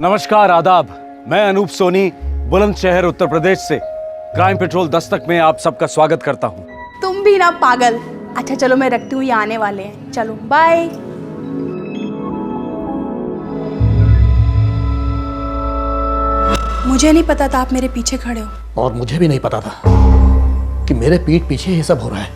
नमस्कार, आदाब। मैं अनूप सोनी बुलंदशहर उत्तर प्रदेश से क्राइम पेट्रोल दस्तक में आप सबका स्वागत करता हूँ। तुम भी ना पागल। अच्छा चलो मैं रखती हूँ, ये आने वाले हैं। चलो बाय। मुझे नहीं पता था आप मेरे पीछे खड़े हो। और मुझे भी नहीं पता था कि मेरे पीठ पीछे ये सब हो रहा है।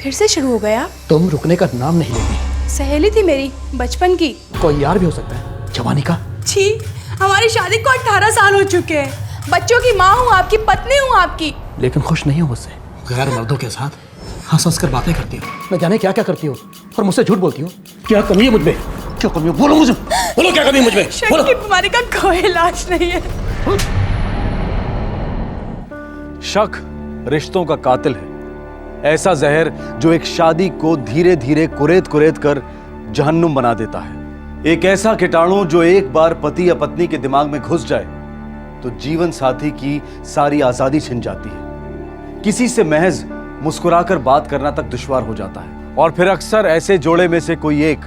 फिर से शुरू हो गया? तुम रुकने का नाम नहीं लेती। सहेली थी मेरी बचपन की। कोई यार भी हो सकता है, जवानी का। छी, हमारी शादी को 18 साल हो चुके हैं। बच्चों की माँ हूँ, आपकी पत्नी हूँ आपकी। लेकिन खुश नहीं हो मुझसे। गैर मर्दों के साथ हंस हंस कर बातें करती हो, न जाने क्या क्या करती हो, और मुझसे झूठ बोलती हो। क्या कमी है मुझमें? क्या कमी है? बोलो मुझे, बोलो क्या कमी है मुझमें? शक की बीमारी का कोई इलाज नहीं है। शक रिश्तों का कातिल है, ऐसा जहर जो एक शादी को धीरे धीरे कुरेद कुरेद कर जहन्नुम बना देता है। एक ऐसा कीटाणु जो एक बार पति या पत्नी के दिमाग में घुस जाए तो जीवन साथी की सारी आजादी छिन जाती है। किसी से महज मुस्कुराकर बात करना तक दुश्वार हो जाता है। और फिर अक्सर ऐसे जोड़े में से कोई एक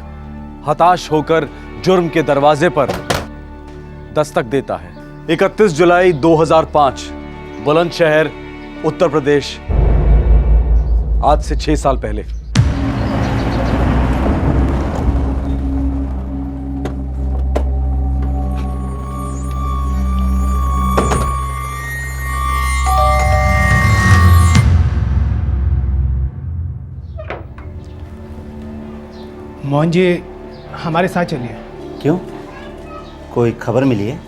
हताश होकर जुर्म के दरवाजे पर दस्तक देता है। 31 जुलाई 2005 बुलंदशहर उत्तर प्रदेश, आज से 6 साल पहले। मोहन जी हमारे साथ चलिए। क्यों? कोई खबर मिली है?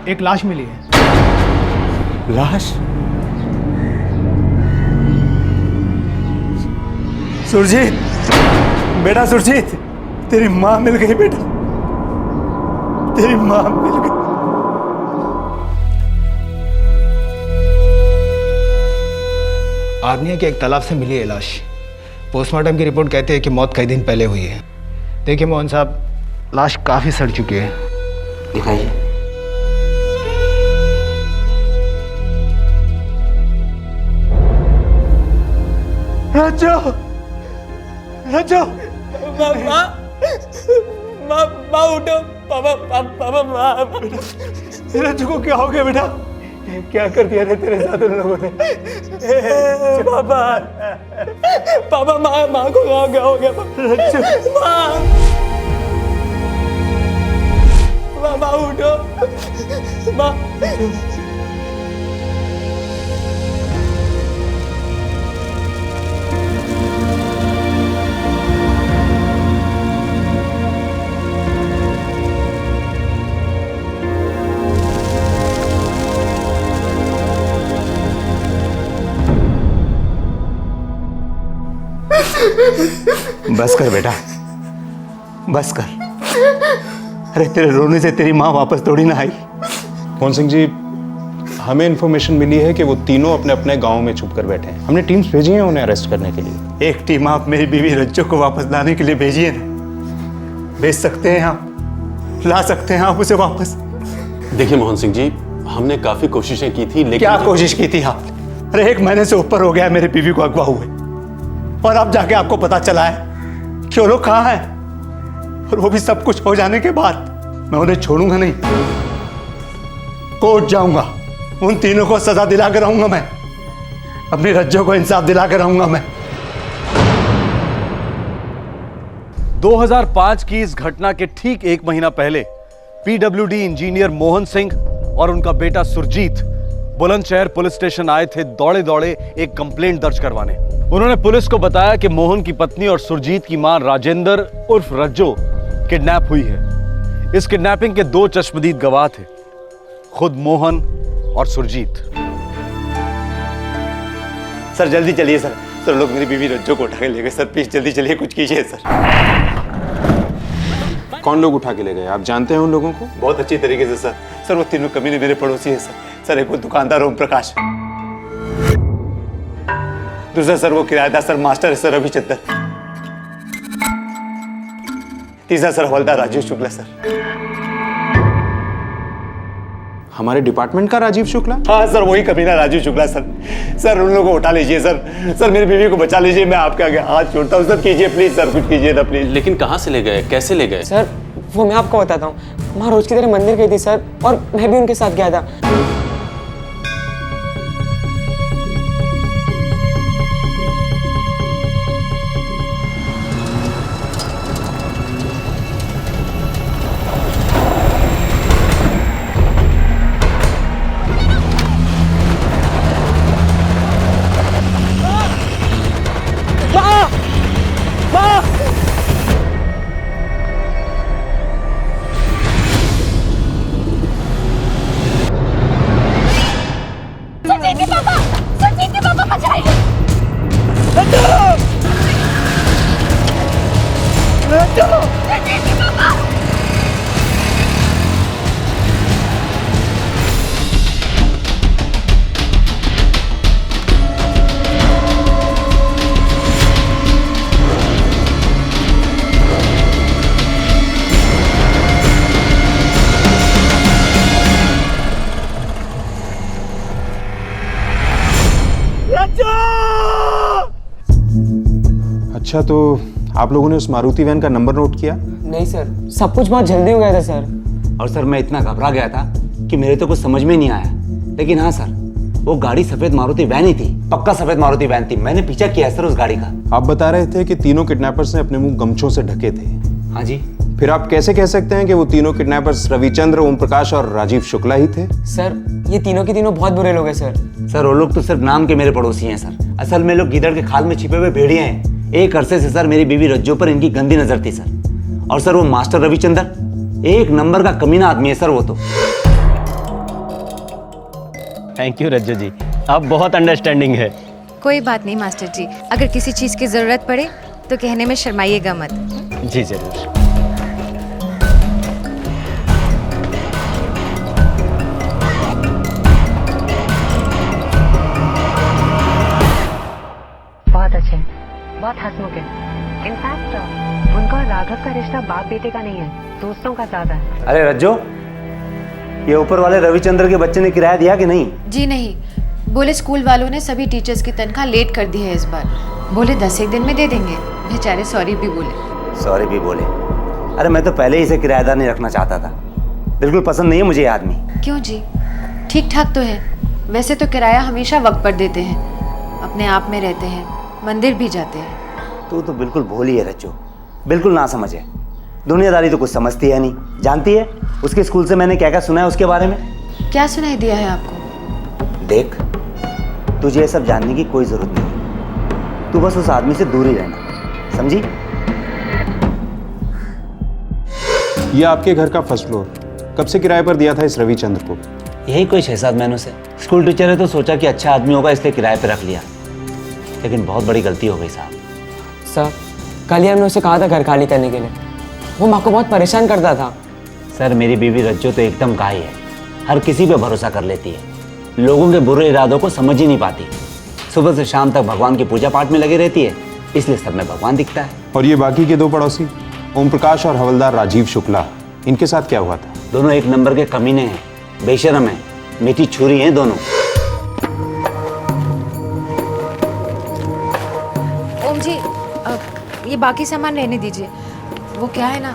एक लाश मिली है। लाश? सुरजीत, बेटा सुरजीत, तेरी माँ मिल गई बेटा, तेरी माँ मिल गई। आर्निया के एक तालाब से मिली है लाश। पोस्टमार्टम की रिपोर्ट कहती है कि मौत कई दिन पहले हुई है। देखिए मोहन साहब, लाश काफी सड़ चुकी है। दिखाइए। रज्जो, रज्जो, माँ उठो, पापा माँ। रज्जो को क्या हो गया बेटा? क्या कर दिया रे तेरे साथ उन लोगों ने? पापा माँ को क्या हो गया? माँ उठो, माँ। बस कर बेटा, बस कर। अरे तेरे रोने से तेरी माँ वापस थोड़ी ना आई। मोहन सिंह जी, हमें इन्फॉर्मेशन मिली है कि वो तीनों अपने अपने गांव में छुप कर बैठे हैं। हमने टीम्स भेजी हैं उन्हें अरेस्ट करने के लिए। एक टीम आप मेरी बीवी रज्जो को वापस लाने के लिए भेजिए ना। भेज सकते हैं आप, ला सकते हैं आप उसे वापस। देखिए मोहन सिंह जी, हमने काफी कोशिशें की थी, लेकिन क्या कोशिश की थी आपने? अरे 1 महीने से ऊपर हो गया मेरी बीवी को अगवा हुए, और अब जाके आपको पता चला है कि वो लोग कहाँ हैं, और वो भी सब कुछ हो जाने के बाद। मैं उन्हें छोड़ूंगा नहीं, कोर्ट जाऊंगा, उन तीनों को सजा दिला कर आऊंगा। मैं अपनी रज्जो को इंसाफ दिला कर आऊंगा। मैं 2005 की इस घटना के ठीक 1 महीना पहले पीडब्ल्यूडी इंजीनियर मोहन सिंह और उनका बेटा सुरजीत बुलंदशहर पुलिस स्टेशन आए थे दौड़े दौड़े एक कंप्लेंट दर्ज करवाने। उन्होंने पुलिस को बताया कि मोहन की पत्नी और सुरजीत की मां राजेंद्र उर्फ रज्जो किडनैप हुई है। इस किडनैपिंग के 2 चश्मदीद गवाह थे, खुद मोहन और सुरजीत। सर जल्दी चलिए सर। सर लोग मेरी बीवी रज्जो को उठा के ले गए सर। प्लीज जल्दी चलिए, कुछ कीजिए सर। कौन लोग उठा के ले गए? आप जानते हैं उन लोगों को? बहुत अच्छी तरीके से सर। सर वो तीनों कमीने मेरे पड़ोसी हैं सर। सर एक वो दुकानदार ओम प्रकाश, दूसरा सर वो किराएदार सर मास्टर है सर रविचंद्र, तीसरा सर हवलदार राजीव शुक्ला सर। हमारे डिपार्टमेंट का राजीव शुक्ला? हाँ सर, वही कमीना राजीव शुक्ला सर। सर उन लोगों को उठा लीजिए सर। सर मेरी बीवी को बचा लीजिए, मैं आपके आगे हाथ जोड़ता हूँ सर। कीजिए प्लीज सर, कुछ कीजिए ना प्लीज। लेकिन कहाँ से ले गए, कैसे ले गए? सर वो मैं आपको बताता हूँ। माँ रोज की तरह मंदिर गई थी सर, और मैं भी उनके साथ गया था। अच्छा, तो आप लोगों ने उस मारुति वैन का नंबर नोट किया? नहीं सर, सब कुछ बहुत जल्दी हो गया था सर। और सर मैं इतना घबरा गया था कि मेरे तो कुछ समझ में नहीं आया। लेकिन हाँ सर, वो गाड़ी सफेद मारुति वैन ही थी, पक्का सफेद मारुति वैन थी। मैंने पीछा किया है सर उस गाड़ी का। आप बता रहे थे कि तीनों किडनैपर्स ने अपने मुंह गमछों से ढके थे। हाँ जी। फिर आप कैसे कह सकते हैं कि वो तीनों किडनैपर्स रविचंद्र, ओम प्रकाश और राजीव शुक्ला ही थे? सर ये तीनों के तीनों बहुत बुरे लोग हैं सर। सर वो लोग तो सिर्फ नाम के मेरे पड़ोसी हैं सर। असल में लोग गीदड़ के खाल में छिपे हुए भेड़िए हैं। एक अरसे से सर मेरी बीवी रज्जो पर इनकी गंदी नजर थी सर। और सर वो मास्टर रविचंद्र एक नंबर का कमीना आदमी है सर वो तो। थैंक यू रज्जो जी, आप बहुत अंडरस्टैंडिंग है। कोई बात नहीं मास्टर जी, अगर किसी चीज़ की ज़रूरत पड़े तो कहने में शर्माइएगा मत। जी जरूर। बहुत अच्छे, बहुत हंसमुख है। इनफैक्ट उनका और राघव का रिश्ता बाप बेटे का नहीं है, दोस्तों का ज्यादा है। अरे रज्जो, ये ऊपर वाले रविचंद्र के बच्चे ने किराया दिया कि नहीं? जी नहीं, बोले स्कूल वालों ने सभी टीचर्स की तनख्वाह लेट कर दी है इस बार। बोले 10 दिन में दे देंगे। बेचारे सॉरी भी बोले। सॉरी भी बोले? अरे मैं तो पहले ही इसे किराएदार नहीं रखना चाहता था। बिल्कुल पसंद नहीं है मुझे ये आदमी। क्यों जी, ठीक ठाक तो है। वैसे तो किराया हमेशा वक्त पर देते हैं, अपने आप में रहते हैं, मंदिर भी जाते हैं। तू तो बिल्कुल भोली है रज्जो, बिल्कुल ना समझ है। दुनियादारी तो कुछ समझती है नहीं। जानती है उसके स्कूल से मैंने क्या क्या सुना है उसके बारे में? क्या सुनाई दिया है आपको? देख, तुझे ये सब जानने की कोई जरूरत नहीं। तू बस उस आदमी से दूर ही रहना, समझी? ये आपके घर का फर्स्ट फ्लोर कब से किराए पर दिया था इस रविचंद्र को? यही कोई 6-7 महीनों से। स्कूल टीचर है तो सोचा कि अच्छा आदमी होगा इसलिए किराए पे रख लिया, लेकिन बहुत बड़ी गलती हो गई साहब। सर कल ही हमने उसे कहा था घर खाली करने के लिए। वो माँ को बहुत परेशान करता था। सर मेरी बीवी रज्जो तो एकदम गाय है, हर किसी पे भरोसा कर लेती है, लोगों के बुरे इरादों को समझ ही नहीं पाती। सुबह से शाम तक भगवान की पूजा पाठ में लगी रहती है, इसलिए सब में भगवान दिखता है। और ये बाकी के दो पड़ोसी ओम प्रकाश और हवलदार राजीव शुक्ला, इनके साथ क्या हुआ था? दोनों एक नंबर के कमीने हैं, बेशरम हैं, मीठी छुरी हैं दोनों। ओम जी, ये बाकी सामान रहने दीजिए। वो क्या है ना,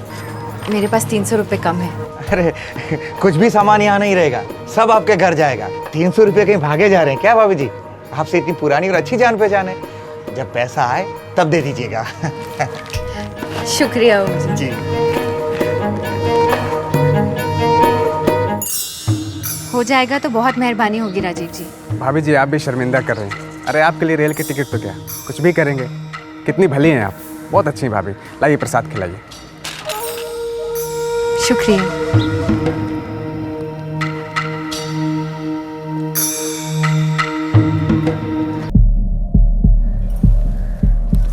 मेरे पास 300 रुपये कम है। अरे कुछ भी सामान यहाँ नहीं रहेगा, सब आपके घर जाएगा। 300 रुपये कहीं भागे जा रहे हैं क्या भाभी जी? आपसे इतनी पुरानी और अच्छी जान पहचान है, जब पैसा आए तब दे दीजिएगा। शुक्रिया ओम जी। हो जाएगा तो बहुत मेहरबानी होगी राजीव जी। भाभी जी आप भी शर्मिंदा कर रहे हैं। अरे आपके लिए रेल के टिकट तो क्या, कुछ भी करेंगे। कितनी भली हैं आप, बहुत अच्छी भाभी। लाइए प्रसाद खिलाइए। शुक्रिया।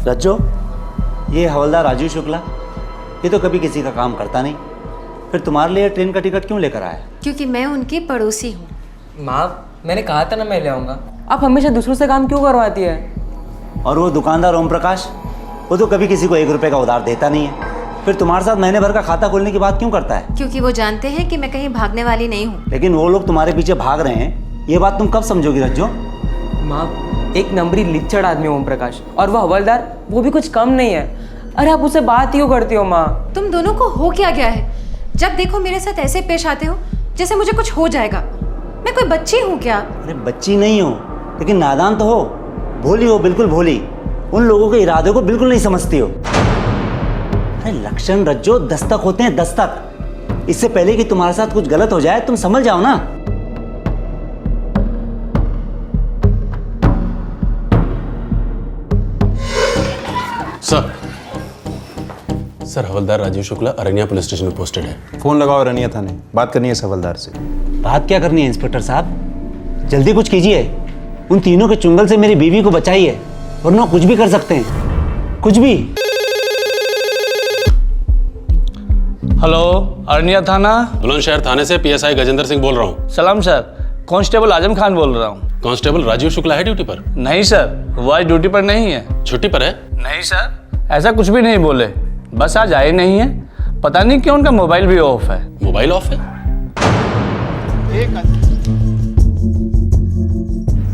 रज्जो, ये हवलदार राजीव शुक्ला, ये तो कभी किसी का काम करता नहीं, फिर तुम्हारे लिए ट्रेन का टिकट क्यों लेकर आया? क्योंकि मैं उनकी पड़ोसी हूँ। माँ मैंने कहा था ना मैं ले आऊँगा। आप हमेशा दूसरों से काम क्यों करवाती है? और वो दुकानदार ओम प्रकाश, वो तो कभी किसी को 1 रुपये का उधार देता नहीं है, फिर तुम्हारे साथ महीने भर का खाता खोलने की बात क्यों करता है? क्योंकि वो जानते हैं कि मैं कहीं भागने वाली नहीं हूँ। लेकिन वो लोग तुम्हारे पीछे भाग रहे हैं, ये बात तुम कब समझोगी रज्जो? माँ एक नंबरी लिच्चड़ आदमी ओम प्रकाश, और वो हवलदार वो भी कुछ कम नहीं है। अरे आप उससे बात क्यों करती हो माँ? तुम दोनों को हो क्या गया है? जब देखो मेरे साथ ऐसे पेश आते हो जैसे मुझे कुछ हो जाएगा। मैं कोई बच्ची हूँ क्या? अरे बच्ची नहीं हो, लेकिन नादान तो हो, भोली हो, बिल्कुल भोली। उन लोगों के इरादों को बिल्कुल नहीं समझती हो। अरे लक्षण रज्जो दस्तक होते हैं, दस्तक। इससे पहले कि तुम्हारे साथ कुछ गलत हो जाए तुम समझ जाओ ना। सर हवलदार राजीव शुक्ला अरनिया पुलिस स्टेशन में पोस्टेड है। फोन लगाओ रनिया थाने, बात करनी है हवलदार से। बात क्या करनी है इंस्पेक्टर साहब? जल्दी कुछ कीजिए, उन तीनों के चुंगल से मेरी बीवी को बचाइए, वरना कुछ भी कर सकते हैं, कुछ भी। हेलो, अरनिया थाना। बुलंदशहर थाने से पीएसआई गजेंद्र सिंह बोल रहा हूँ। सलाम सर, कांस्टेबल आजम खान बोल रहा हूँ। कांस्टेबल राजीव शुक्ला है ड्यूटी पर? नहीं सर, वो आज ड्यूटी पर नहीं है। छुट्टी पर है? नहीं सर, ऐसा कुछ भी नहीं बोले, बस आज आए नहीं है। पता नहीं क्यों उनका मोबाइल भी ऑफ है। मोबाइल ऑफ है?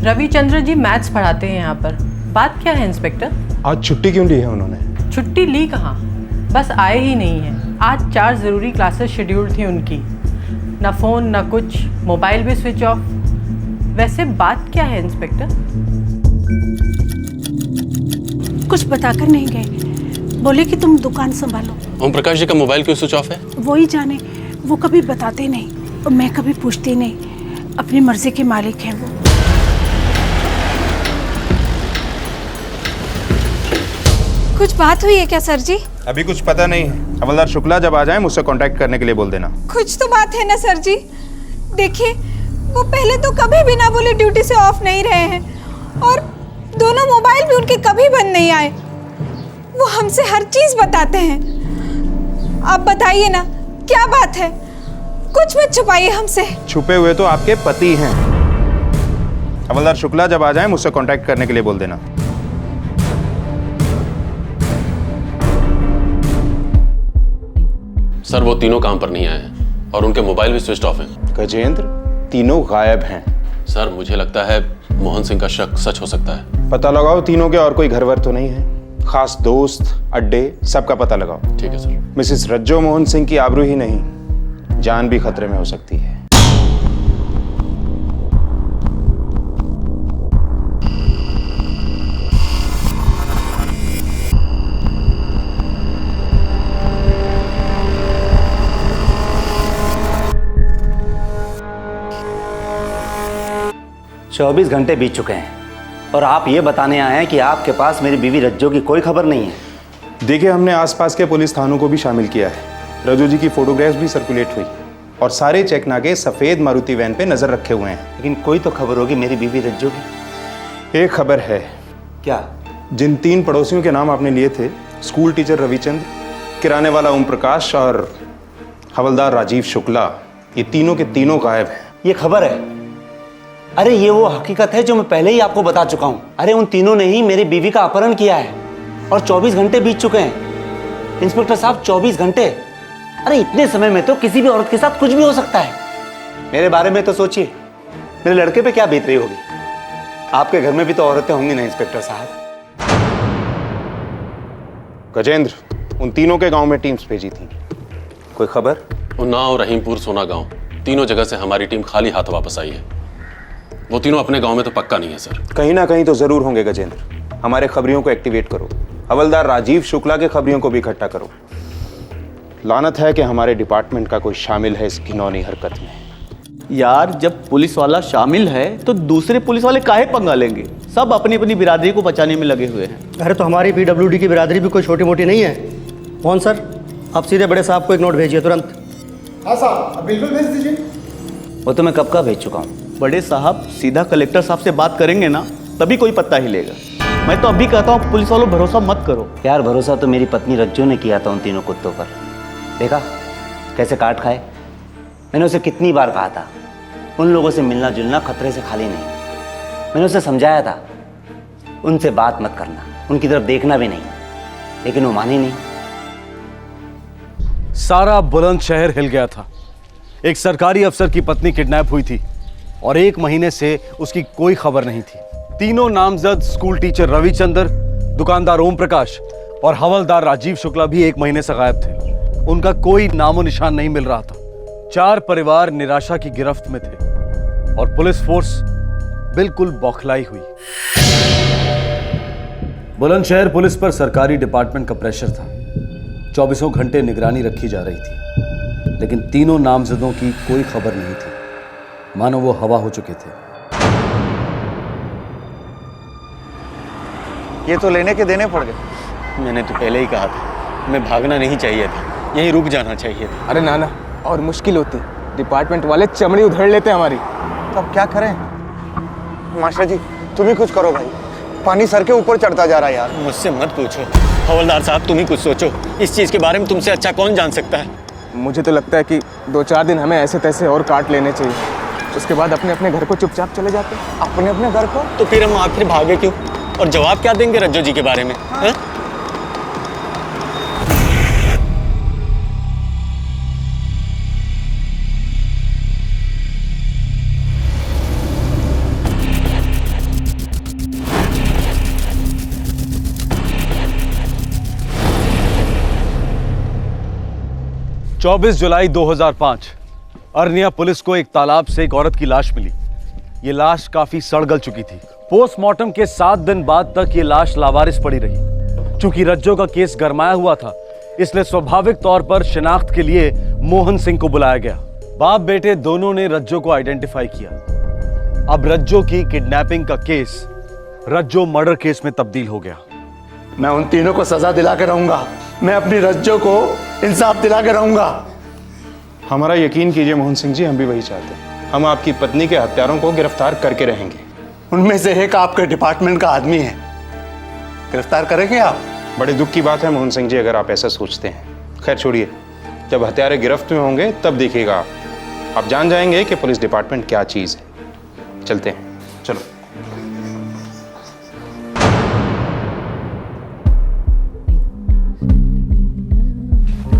रविचंद्र जी मैथ्स पढ़ाते हैं यहाँ पर। बात क्या है इंस्पेक्टर? आज छुट्टी क्यों ली है उन्होंने? छुट्टी ली कहाँ, बस आए ही नहीं है। आज 4 ज़रूरी क्लासेस शेड्यूल थी उनकी, ना फ़ोन ना कुछ, मोबाइल भी स्विच ऑफ। वैसे बात क्या है इंस्पेक्टर? कुछ बताकर नहीं गए, बोले कि तुम दुकान संभालो। ओम प्रकाश जी का मोबाइल क्यों स्विच ऑफ है? वो ही जाने, वो कभी बताते नहीं और मैं कभी पूछती नहीं। अपनी मर्जी के मालिक हैं वो। कुछ बात हुई है क्या सर जी? अभी कुछ पता नहीं है। हवलदार शुक्ला जब आ जाए मुझसे कांटेक्ट करने के लिए बोल देना। कुछ तो बात है ना सर जी। देखिए, वो पहले तो कभी बिना बोले ड्यूटी से ऑफ नहीं रहे हैं और दोनों मोबाइल भी उनके कभी बंद नहीं आए। वो हमसे हर चीज बताते हैं। आप बताइए ना, क्या बात है? कुछ मत छुपाइए हमसे। छुपे हुए तो आपके पति हैं। हवलदार शुक्ला जब आ जाए मुझसे कांटेक्ट करने के लिए बोल देना। सर वो तीनों काम पर नहीं आए हैं और उनके मोबाइल भी स्विच ऑफ हैं। गजेंद्र, तीनों गायब हैं। सर मुझे लगता है मोहन सिंह का शक सच हो सकता है। पता लगाओ तीनों के और कोई घर वर तो नहीं है। खास दोस्त, अड्डे, सबका पता लगाओ। ठीक है सर। मिसेस रज्जो मोहन सिंह की आबरू ही नहीं, जान भी खतरे में हो सकती है। चौबीस घंटे बीत चुके हैं और आप ये बताने आए हैं कि आपके पास मेरी बीवी रज्जो की कोई खबर नहीं है। देखिए, हमने आसपास के पुलिस थानों को भी शामिल किया है। रज्जो जी की फोटोग्राफ्स भी सर्कुलेट हुई और सारे चेक नाके सफेद मारुति वैन पे नजर रखे हुए हैं। लेकिन कोई तो खबर होगी मेरी बीवी रज्जो की। एक खबर है। क्या? जिन 3 पड़ोसियों के नाम आपने लिए थे, स्कूल टीचर रविचंद्र, किराने वाला ओम प्रकाश और हवलदार राजीव शुक्ला, ये तीनों के तीनों गायब हैं। ये खबर है? अरे ये वो हकीकत है जो मैं पहले ही आपको बता चुका हूं। अरे उन तीनों ने ही मेरी बीवी का अपहरण किया है और 24 घंटे बीत चुके हैं। इंस्पेक्टर साहब, 24 घंटे! अरे इतने समय में तो किसी भी औरत के साथ कुछ भी हो सकता है। मेरे बारे में तो सोचिए, मेरे लड़के पे क्या बीत रही होगी। आपके घर में भी तो औरतें होंगी ना इंस्पेक्टर साहब। गजेंद्र, उन तीनों के गांव में टीम्स भेजी थी, कोई खबर? उन्नाव, रहीमपुर, सोना गांव, तीनों जगह से हमारी टीम खाली हाथ वापस आई है। वो तीनों अपने गांव में तो पक्का नहीं है सर। कहीं ना कहीं तो जरूर होंगे गजेंद्र। हमारे खबरियों को एक्टिवेट करो, हवलदार राजीव शुक्ला के खबरियों को भी इकट्ठा करो। लानत है कि हमारे डिपार्टमेंट का कोई शामिल है इस घिनौनी हरकत में। यार, जब पुलिस वाला शामिल है तो दूसरे पुलिस वाले काहे पंगा लेंगे? सब अपनी अपनी बिरादरी को बचाने में लगे हुए हैं। अरे तो हमारी पीडब्ल्यूडी की बिरादरी भी कोई छोटी मोटी नहीं है। मोहन सर, आप सीधे बड़े साहब को एक नोट भेजिए तुरंत। हाँ साहब, बिल्कुल भेज दीजिए। वो तो मैं कब का भेज चुका हूँ। बड़े साहब सीधा कलेक्टर साहब से बात करेंगे ना, तभी कोई पत्ता हिलेगा। मैं तो अभी कहता हूँ पुलिस वालों भरोसा मत करो। यार भरोसा तो मेरी पत्नी रज्जो ने किया था उन तीनों कुत्तों पर। देखा कैसे काट खाए। मैंने उसे कितनी बार कहा था, उन लोगों से मिलना जुलना खतरे से खाली नहीं। मैंने उसे समझाया था, उनसे बात मत करना, उनकी तरफ देखना भी नहीं, लेकिन वो मानी नहीं। सारा बुलंदशहर हिल गया था। एक सरकारी अफसर की पत्नी किडनैप हुई थी और 1 महीने से उसकी कोई खबर नहीं थी। तीनों नामजद स्कूल टीचर रविचंद्र, दुकानदार ओम प्रकाश और हवलदार राजीव शुक्ला भी 1 महीने से गायब थे। उनका कोई नामो निशान नहीं मिल रहा था। 4 परिवार निराशा की गिरफ्त में थे और पुलिस फोर्स बिल्कुल बौखलाई हुई। बुलंदशहर पुलिस पर सरकारी डिपार्टमेंट का प्रेशर था। 24 घंटे निगरानी रखी जा रही थी, लेकिन तीनों नामजदों की कोई खबर नहीं थी, मानो वो हवा हो चुके थे। ये तो लेने के देने पड़ गए। मैंने तो पहले ही कहा था, हमें भागना नहीं चाहिए था, यहीं रुक जाना चाहिए था। अरे नाना, और मुश्किल होती, डिपार्टमेंट वाले चमड़ी उधेड़ लेते हमारी। तो अब क्या करें? मास्टर जी तुम ही कुछ करो भाई, पानी सर के ऊपर चढ़ता जा रहा है यार। मुझसे मत पूछो हवलदार साहब, तुम ही कुछ सोचो। इस चीज़ के बारे में तुमसे अच्छा कौन जान सकता है। मुझे तो लगता है कि 2-4 दिन हमें ऐसे तैसे और काट लेने चाहिए, उसके बाद अपने अपने घर को चुपचाप चले जाते। अपने अपने घर को? तो फिर हम आखिर भागे क्यों? और जवाब क्या देंगे रज्जो जी के बारे में? हाँ? चौबीस जुलाई 2005 अरनिया पुलिस को एक तालाब से एक औरत की लाश मिली। ये लाश काफी सड़-गल चुकी थी। पोस्टमार्टम के 7 दिन बाद तक ये लाश लावारिस पड़ी रही। चूंकि रज्जो का केस गरमाया हुआ था, इसलिए स्वाभाविक तौर पर शिनाख्त के लिए मोहन सिंह को बुलाया गया। बाप बेटे दोनों ने रज्जो को आइडेंटिफाई किया। अब रज्जो की किडनैपिंग का केस रज्जो मर्डर केस में तब्दील हो गया। मैं उन तीनों को सजा दिला के रहूंगा। मैं अपनी रज्जो को इंसाफ दिला के रहूंगा। हमारा यकीन कीजिए मोहन सिंह जी, हम भी वही चाहते हैं। हम आपकी पत्नी के हत्यारों को गिरफ्तार करके रहेंगे। उनमें से एक आपके डिपार्टमेंट का आदमी है, गिरफ्तार करेंगे आप? बड़े दुख की बात है मोहन सिंह जी, अगर आप ऐसा सोचते हैं। खैर छोड़िए, जब हत्यारे गिरफ्त में होंगे तब देखिएगा आप जान जाएंगे कि पुलिस डिपार्टमेंट क्या चीज़ है। चलते हैं, चलो।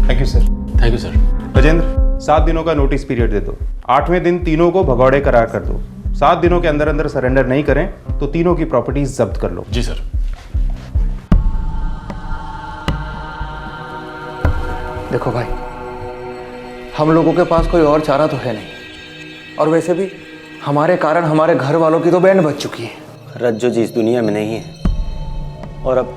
Thank you sir. Thank you sir. Gajendra, 7 दिनों का नोटिस पीरियड दे दो। 8वें दिन तीनों को भगौड़े करार कर दो। 7 दिनों के अंदर अंदर सरेंडर नहीं करें तो तीनों की प्रॉपर्टीज जब्त कर लो। जी सर। देखो भाई, हम लोगों के पास कोई और चारा तो है नहीं, और वैसे भी हमारे कारण हमारे घर वालों की तो बैंड बज चुकी है। रज्जो जी इस दुनिया में नहीं है और अब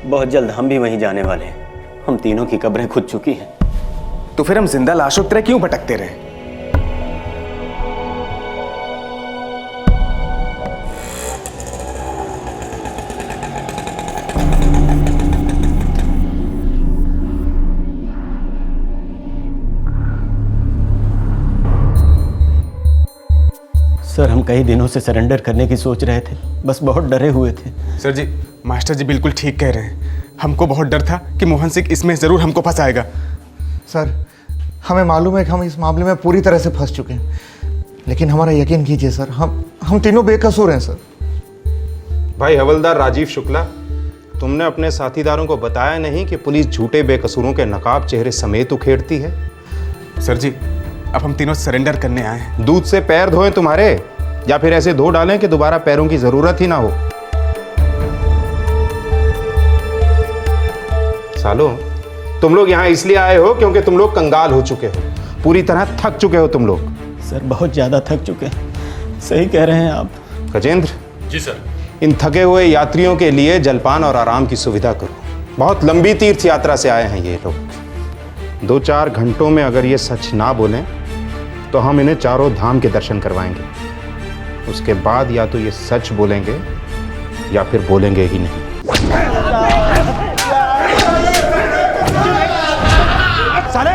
बहुत जल्द हम भी वहीं जाने वाले हैं। हम तीनों की कब्रें खुद चुकी हैं। तो फिर हम जिंदा लाशों की तरह क्यों भटकते रहे? सर, हम कई दिनों से सरेंडर करने की सोच रहे थे, बस बहुत डरे हुए थे। सर जी, मास्टर जी बिल्कुल ठीक कह रहे हैं। हमको बहुत डर था कि मोहन सिंह इसमें जरूर हमको फंसाएगा। सर, हमें मालूम है कि हम इस मामले में पूरी तरह से फंस चुके हैं, लेकिन हमारा यकीन कीजिए सर, हम तीनों बेकसूर हैं सर। भाई हवलदार राजीव शुक्ला, तुमने अपने साथीदारों को बताया नहीं कि पुलिस झूठे बेकसूरों के नकाब चेहरे समेत उखेड़ती है? सर जी, अब हम तीनों सरेंडर करने आए हैं। दूध से पैर धोएं तुम्हारे, या फिर ऐसे धो डालें कि दोबारा पैरों की जरूरत ही ना हो। सालो, तुम लोग यहाँ इसलिए आए हो क्योंकि तुम लोग कंगाल हो चुके हो, पूरी तरह थक चुके हो तुम लोग। सर, बहुत ज्यादा थक चुके हैं। सही कह रहे हैं आप। गजेंद्र जी सर। इन थके हुए यात्रियों के लिए जलपान और आराम की सुविधा करो। बहुत लंबी तीर्थ यात्रा से आए हैं ये लोग। 2-4 घंटों में अगर ये सच ना बोलें तो हम इन्हें चारों धाम के दर्शन करवाएंगे। उसके बाद या तो ये सच बोलेंगे या फिर बोलेंगे ही नहीं। साले,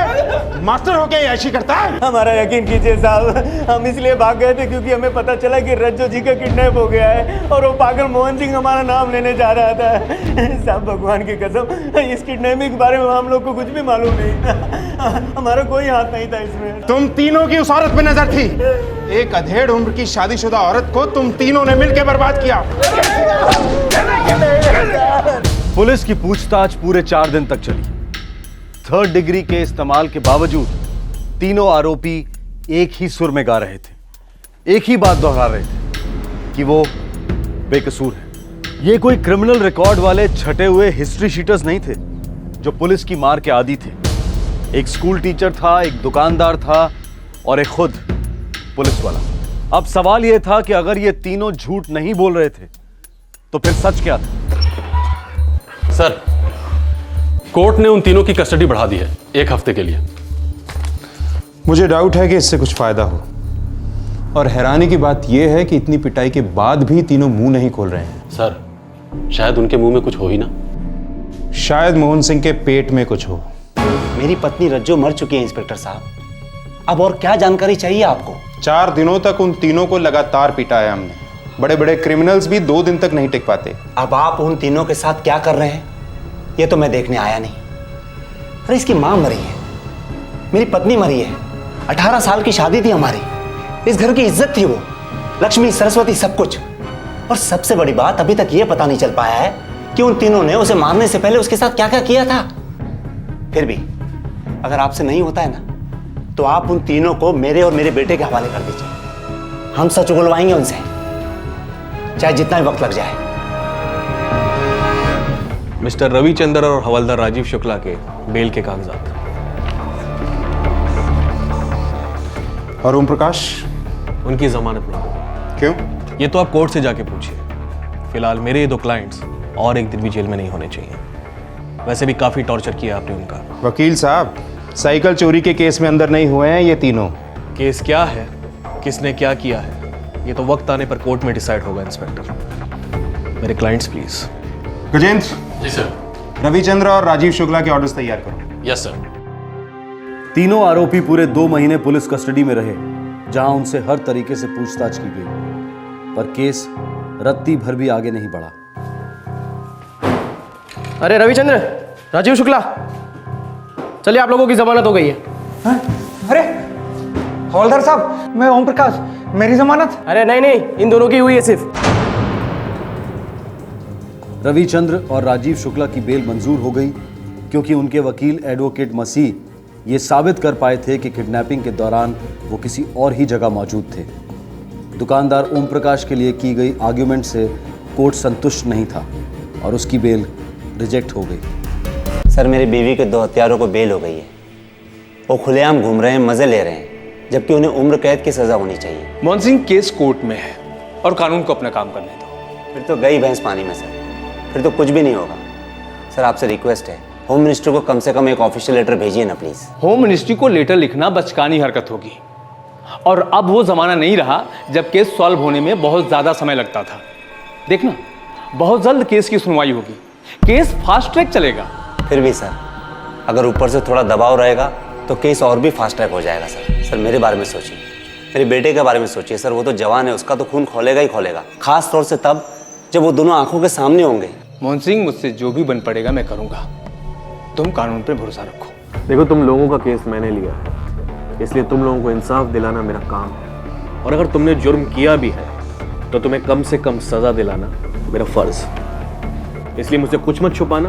मास्टर होके ऐसी करता है? हमारा यकीन कीजिए साहब, हम इसलिए भाग गए थे क्योंकि हमें पता चला कि रज्जो जी का किडनैप हो गया है और वो पागल मोहन सिंह हमारा नाम लेने जा रहा था। साहब, भगवान की कसम, इस किडनैपिंग के बारे में हम लोग को कुछ भी मालूम नहीं था। हमारा कोई हाथ नहीं था इसमें। तुम तीनों की उस औरत पे नजर थी। एक अधेड़ उम्र की शादीशुदा औरत को तुम तीनों ने मिलकर बर्बाद किया। पुलिस की पूछताछ पूरे 4 दिन तक चली। 3rd डिग्री के इस्तेमाल के बावजूद तीनों आरोपी एक ही सुर में गा रहे थे, एक ही बात दोहरा रहे थे कि वो बेकसूर है। ये कोई क्रिमिनल रिकॉर्ड वाले छटे हुए हिस्ट्री शीटर्स नहीं थे जो पुलिस की मार के आदी थे। एक स्कूल टीचर था, एक दुकानदार था और एक खुद पुलिस वाला। अब सवाल यह था कि अगर ये तीनों झूठ नहीं बोल रहे थे तो फिर सच क्या था? सर, कोर्ट ने उन तीनों की कस्टडी बढ़ा दी है 1 हफ्ते के लिए। मुझे डाउट है कि इससे कुछ फायदा हो, और हैरानी की बात यह है कि इतनी पिटाई के बाद भी तीनों मुंह नहीं खोल रहे हैं। सर, शायद उनके मुंह में कुछ हो ही ना। शायद मोहन सिंह के पेट में कुछ हो। मेरी पत्नी रज्जो मर चुकी है इंस्पेक्टर साहब। अब और क्या जानकारी चाहिए आपको? 4 दिनों तक उन तीनों को लगातार पिटाया हमने। बड़े बड़े क्रिमिनल्स भी 2 दिन तक नहीं टिक पाते। अब आप उन तीनों के साथ क्या कर रहे हैं ये तो मैं देखने आया नहीं। अरे इसकी मां मरी है, मेरी पत्नी मरी है, 18 साल की शादी थी हमारी, इस घर की इज्जत थी वो, लक्ष्मी सरस्वती सब कुछ। और सबसे बड़ी बात, अभी तक ये पता नहीं चल पाया है कि उन तीनों ने उसे मारने से पहले उसके साथ क्या क्या किया था। फिर भी अगर आपसे नहीं होता है ना तो आप उन तीनों को मेरे और मेरे बेटे के हवाले कर दीजिए। हम सच उगलवाएंगे उनसे, चाहे जितना भी वक्त लग जाए। मिस्टर रविचंद्र और हवलदार राजीव शुक्ला के बेल के कागजात। और ओम प्रकाश? उनकी जमानत नहीं। क्यों? ये तो आप कोर्ट से जाके पूछिए। फिलहाल मेरे ये 2 क्लाइंट्स और 1 दिन भी जेल में नहीं होने चाहिए। वैसे भी काफी टॉर्चर किया आपने उनका। वकील साहब, साइकिल चोरी के केस में अंदर नहीं हुए हैं ये तीनों। केस क्या है, किसने क्या किया है, ये तो वक्त आने पर कोर्ट में डिसाइड होगा। इंस्पेक्टर, मेरे clients please. Gajendra. Ji sir. Ravichandra और राजीव शुक्ला के ऑर्डर्स तैयार करो। Yes sir. तीनों आरोपी पूरे 2 महीने पुलिस कस्टडी में रहे, जहां उनसे हर तरीके से पूछताछ की गई, पर केस रत्ती भर भी आगे नहीं बढ़ा। अरे रविचंद्र, राजीव शुक्ला, चलिए आप लोगों की जमानत हो गई है। हाँ? अरे हवलदार साहब, मैं ओम प्रकाश, मेरी जमानत? अरे नहीं नहीं, इन दोनों की हुई है सिर्फ। रविचंद्र और राजीव शुक्ला की बेल मंजूर हो गई क्योंकि उनके वकील एडवोकेट मसीह ये साबित कर पाए थे कि किडनैपिंग के दौरान वो किसी और ही जगह मौजूद थे। दुकानदार ओम प्रकाश के लिए की गई आर्ग्यूमेंट से कोर्ट संतुष्ट नहीं था और उसकी बेल रिजेक्ट हो गई। सर, मेरी बीवी के 2 हत्यारों को बेल हो गई है। वो खुलेआम घूम रहे हैं, मजे ले रहे हैं, जबकि उन्हें उम्र कैद की सजा होनी चाहिए। मोहन सिंह, केस कोर्ट में है और कानून को अपना काम करने दो। फिर तो गई भैंस पानी में सर, फिर तो कुछ भी नहीं होगा। सर, आपसे रिक्वेस्ट है, होम मिनिस्टर को कम से कम एक ऑफिशियल लेटर भेजिए ना प्लीज। होम मिनिस्ट्री को लेटर लिखना बचकानी हरकत होगी, और अब वो जमाना नहीं रहा जब केस सॉल्व होने में बहुत ज्यादा समय लगता था। देखना, बहुत जल्द केस की सुनवाई होगी, केस फास्ट ट्रैक चलेगा। फिर भी सर, अगर ऊपर से थोड़ा दबाव रहेगा तो केस और भी फास्ट ट्रैक हो जाएगा। सर मेरे बारे में सोचिए, मेरे बेटे के बारे में सोचिए। सर, वो तो जवान है, उसका तो खून खोलेगा ही खोलेगा, खास तौर से तब जब वो दोनों आंखों के सामने होंगे। मोहन सिंह, मुझसे जो भी बन पड़ेगा मैं करूंगा, तुम कानून पे भरोसा रखो। देखो, तुम लोगों का केस मैंने लिया है, इसलिए तुम लोगों को इंसाफ दिलाना मेरा काम है, और अगर तुमने जुर्म किया भी है तो तुम्हें कम से कम सजा दिलाना मेरा फर्ज। इसलिए मुझसे कुछ मत छुपाना,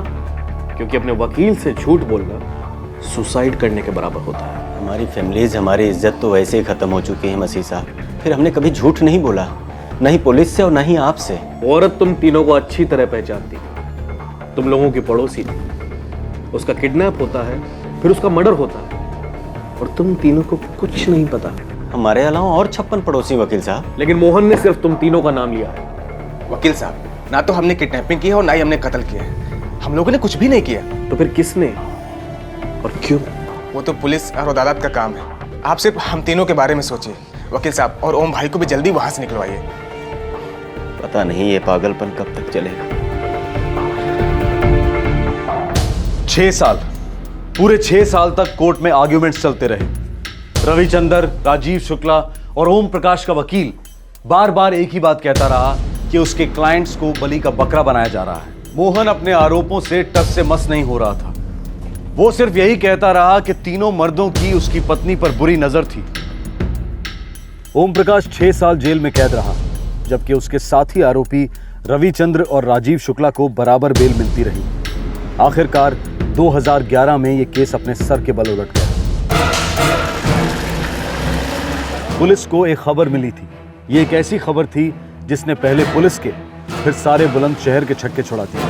क्योंकि अपने वकील से झूठ बोलना सुसाइड करने के बराबर होता है। हमारी फैमिलीज, हमारी इज्जत तो वैसे ही खत्म हो चुकी है मसीह साहब। फिर हमने कभी झूठ नहीं बोला, नहीं पुलिस से और नहीं आपसे। औरत तुम तीनों को अच्छी तरह पहचानती, तुम लोगों की पड़ोसी थी, उसका किडनैप होता है, फिर उसका मर्डर होता है, और तुम तीनों को कुछ नहीं पता। हमारे अलावा और 56 पड़ोसी वकील साहब। लेकिन मोहन ने सिर्फ तुम तीनों का नाम लिया है। वकील साहब, ना तो हमने किडनैपिंग की है और ना ही हमने कत्ल किया है। हम लोगों ने कुछ भी नहीं किया। तो फिर किसने और क्यों? वो तो पुलिस और अदालत का काम है। आप सिर्फ हम तीनों के बारे में सोचिए वकील साहब, और ओम भाई को भी जल्दी वहां से निकलवाइए। पता नहीं ये पागलपन कब तक चलेगा। 6 साल, पूरे 6 साल तक कोर्ट में आर्ग्यूमेंट्स चलते रहे। रविचंद्र, राजीव शुक्ला और ओम प्रकाश का वकील बार बार एक ही बात कहता रहा कि उसके क्लाइंट्स को बलि का बकरा बनाया जा रहा है। मोहन अपने आरोपों से टस से मस नहीं हो रहा था। वो सिर्फ यही कहता रहा कि तीनों मर्दों की उसकी पत्नी पर बुरी नजर थी। ओम प्रकाश 6 साल जेल में कैद रहा, जबकि उसके साथी आरोपी रविचंद्र और राजीव शुक्ला को बराबर बेल मिलती रही। आखिरकार 2011 में यह केस अपने सर के बल उलट गया। पुलिस को एक खबर मिली थी। ये एक ऐसी खबर थी जिसने पहले पुलिस के, फिर सारे बुलंदशहर के छक्के छुड़ा दिए।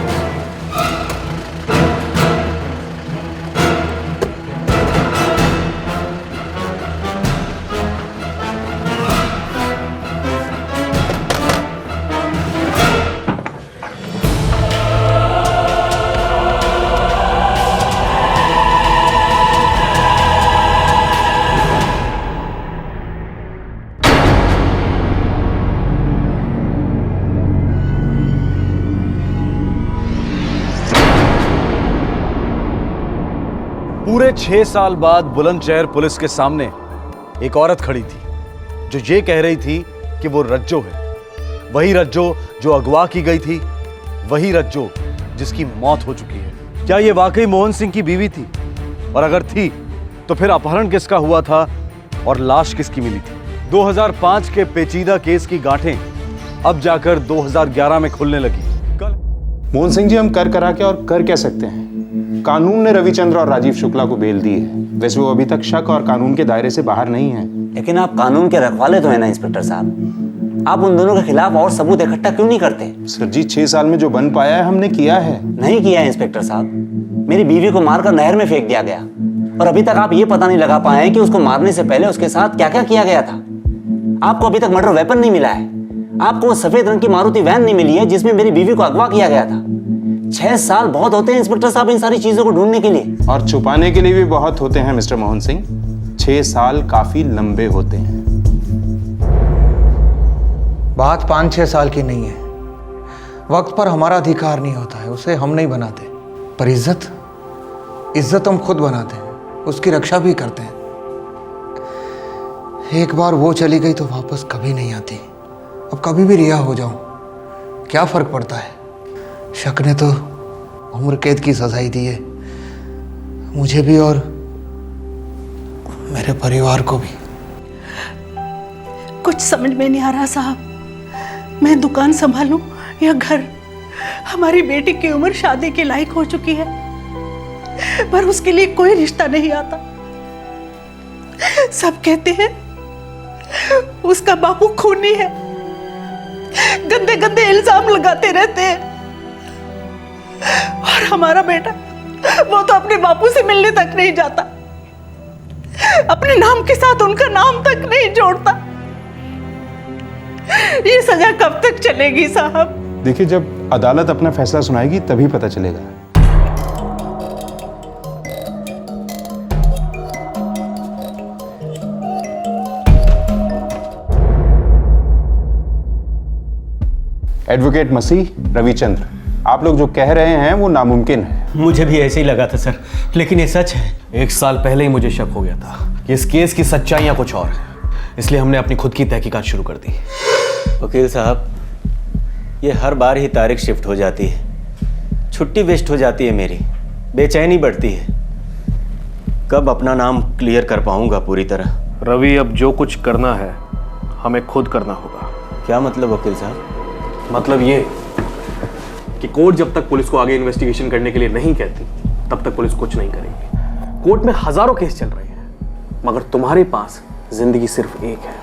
6 साल बाद बुलंदशहर पुलिस के सामने एक औरत खड़ी थी जो ये कह रही थी कि वो रज्जो है, वही रज्जो जो अगवा की गई थी, वही रज्जो जिसकी मौत हो चुकी है। क्या ये वाकई मोहन सिंह की बीवी थी? और अगर थी तो फिर अपहरण किसका हुआ था और लाश किसकी मिली थी? 2005 के पेचीदा केस की गांठें अब जाकर 2011 में खुलने लगी। मोहन सिंह जी, हम कर करा के और कर क्या सकते हैं? कानून ने रविचंद्र और राजीव शुक्ला को बेल दी है। वैसे वो अभी तक शक और कानून के दायरे से बाहर नहीं है। लेकिन आप कानून के रखवाले तो है ना इंस्पेक्टर साहब, आप उन दोनों के खिलाफ और सबूत इकट्ठा क्यों नहीं करते? सर जी, 6 साल में जो बन पाया है हमने किया है। नहीं किया है इंस्पेक्टर साहब, मेरी बीवी को मारकर नहर में फेंक दिया गया और अभी तक आप ये पता नहीं लगा पाए कि उसको मारने से पहले उसके साथ क्या क्या किया गया था। आपको अभी तक मर्डर वेपन नहीं मिला है, आपको वो सफेद रंग की मारुति वैन नहीं मिली है जिसमें मेरी बीवी को अगवा किया गया था। 6 साल बहुत होते हैं इंस्पेक्टर साहब इन सारी चीजों को ढूंढने के लिए, और छुपाने के लिए भी बहुत होते हैं मिस्टर मोहन सिंह। 6 साल काफी लंबे होते हैं। बात 5-6 साल की नहीं है। वक्त पर हमारा अधिकार नहीं होता है, उसे हम नहीं बनाते। पर इज्जत हम खुद बनाते हैं, उसकी रक्षा भी करते हैं। एक बार वो चली गई तो वापस कभी नहीं आती। अब कभी भी रिहा हो जाऊं, क्या फर्क पड़ता है? शक ने तो उम्र कैद की सजाई दी है, मुझे भी और मेरे परिवार को भी। कुछ समझ में नहीं आ रहा साहब, मैं दुकान संभालूं या घर? हमारी बेटी की उम्र शादी के लायक हो चुकी है, पर उसके लिए कोई रिश्ता नहीं आता। सब कहते हैं उसका बापू खूनी है, गंदे गंदे इल्जाम लगाते रहते हैं। और हमारा बेटा, वो तो अपने बापू से मिलने तक नहीं जाता, अपने नाम के साथ उनका नाम तक नहीं जोड़ता। ये सजा कब तक चलेगी साहब? देखिए, जब अदालत अपना फैसला सुनाएगी तभी पता चलेगा। एडवोकेट मसीह, रविचंद्र, आप लोग जो कह रहे हैं वो नामुमकिन है। मुझे भी ऐसे ही लगा था सर, लेकिन ये सच है। 1 साल पहले ही मुझे शक हो गया था कि इस केस की सच्चाइयां कुछ और हैं, इसलिए हमने अपनी खुद की तहकीकात शुरू कर दी। वकील साहब, ये हर बार ही तारीख शिफ्ट हो जाती है, छुट्टी वेस्ट हो जाती है, मेरी बेचैनी बढ़ती है। कब अपना नाम क्लियर कर पाऊंगा पूरी तरह? रवि, अब जो कुछ करना है हमें खुद करना होगा। क्या मतलब वकील साहब? मतलब ये कि कोर्ट जब तक पुलिस को आगे इन्वेस्टिगेशन करने के लिए नहीं कहती, तब तक पुलिस कुछ नहीं करेगी। कोर्ट में हजारों केस चल रहे हैं, मगर तुम्हारे पास जिंदगी सिर्फ एक है।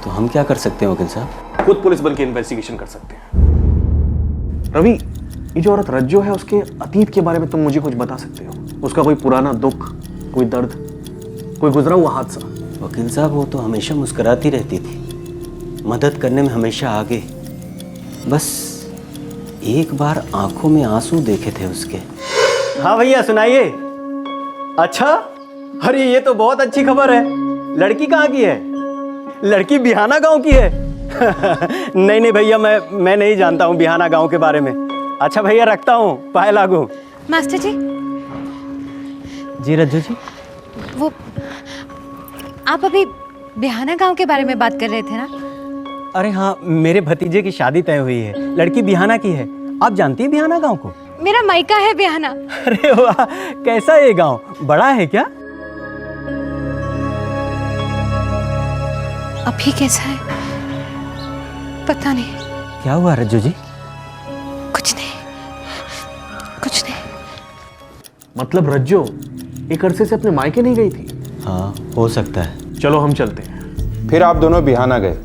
तो हम क्या कर सकते हैं वकील साहब? खुद पुलिस बन के इन्वेस्टिगेशन कर सकते हैं। रवि, ये जो औरत रज्जो है, उसके अतीत के बारे में तुम मुझे कुछ बता सकते हो? उसका कोई पुराना दुख, कोई दर्द, कोई गुजरा हुआ हादसा? वकील साहब, वो तो हमेशा मुस्कुराती रहती थी, मदद करने में हमेशा आगे। बस एक बार आंखों में आंसू देखे थे उसके। हाँ भैया, सुनाइए। अच्छा, अरे ये तो बहुत अच्छी खबर है। लड़की कहाँ की है? लड़की बिहाना गांव की है। नहीं नहीं भैया, मैं नहीं जानता हूँ बिहाना गांव के बारे में। अच्छा भैया, रखता हूँ, पाए लागू। मास्टर जी। जी रज्जू जी। वो आप अभी बिहाना गांव के बारे में बात कर रहे थे ना? अरे हाँ, मेरे भतीजे की शादी तय हुई है, लड़की बिहाना की है। आप जानती है बिहाना गांव को? मेरा मायका है बिहाना। अरे वाह, कैसा है ये गांव? बड़ा है क्या? अभी कैसा है पता नहीं। क्या हुआ रज्जू जी? कुछ नहीं, कुछ नहीं। मतलब रज्जो एक अरसे से अपने मायके नहीं गई थी? हाँ, हो सकता है। चलो हम चलते हैं। फिर आप दोनों बिहाना गए,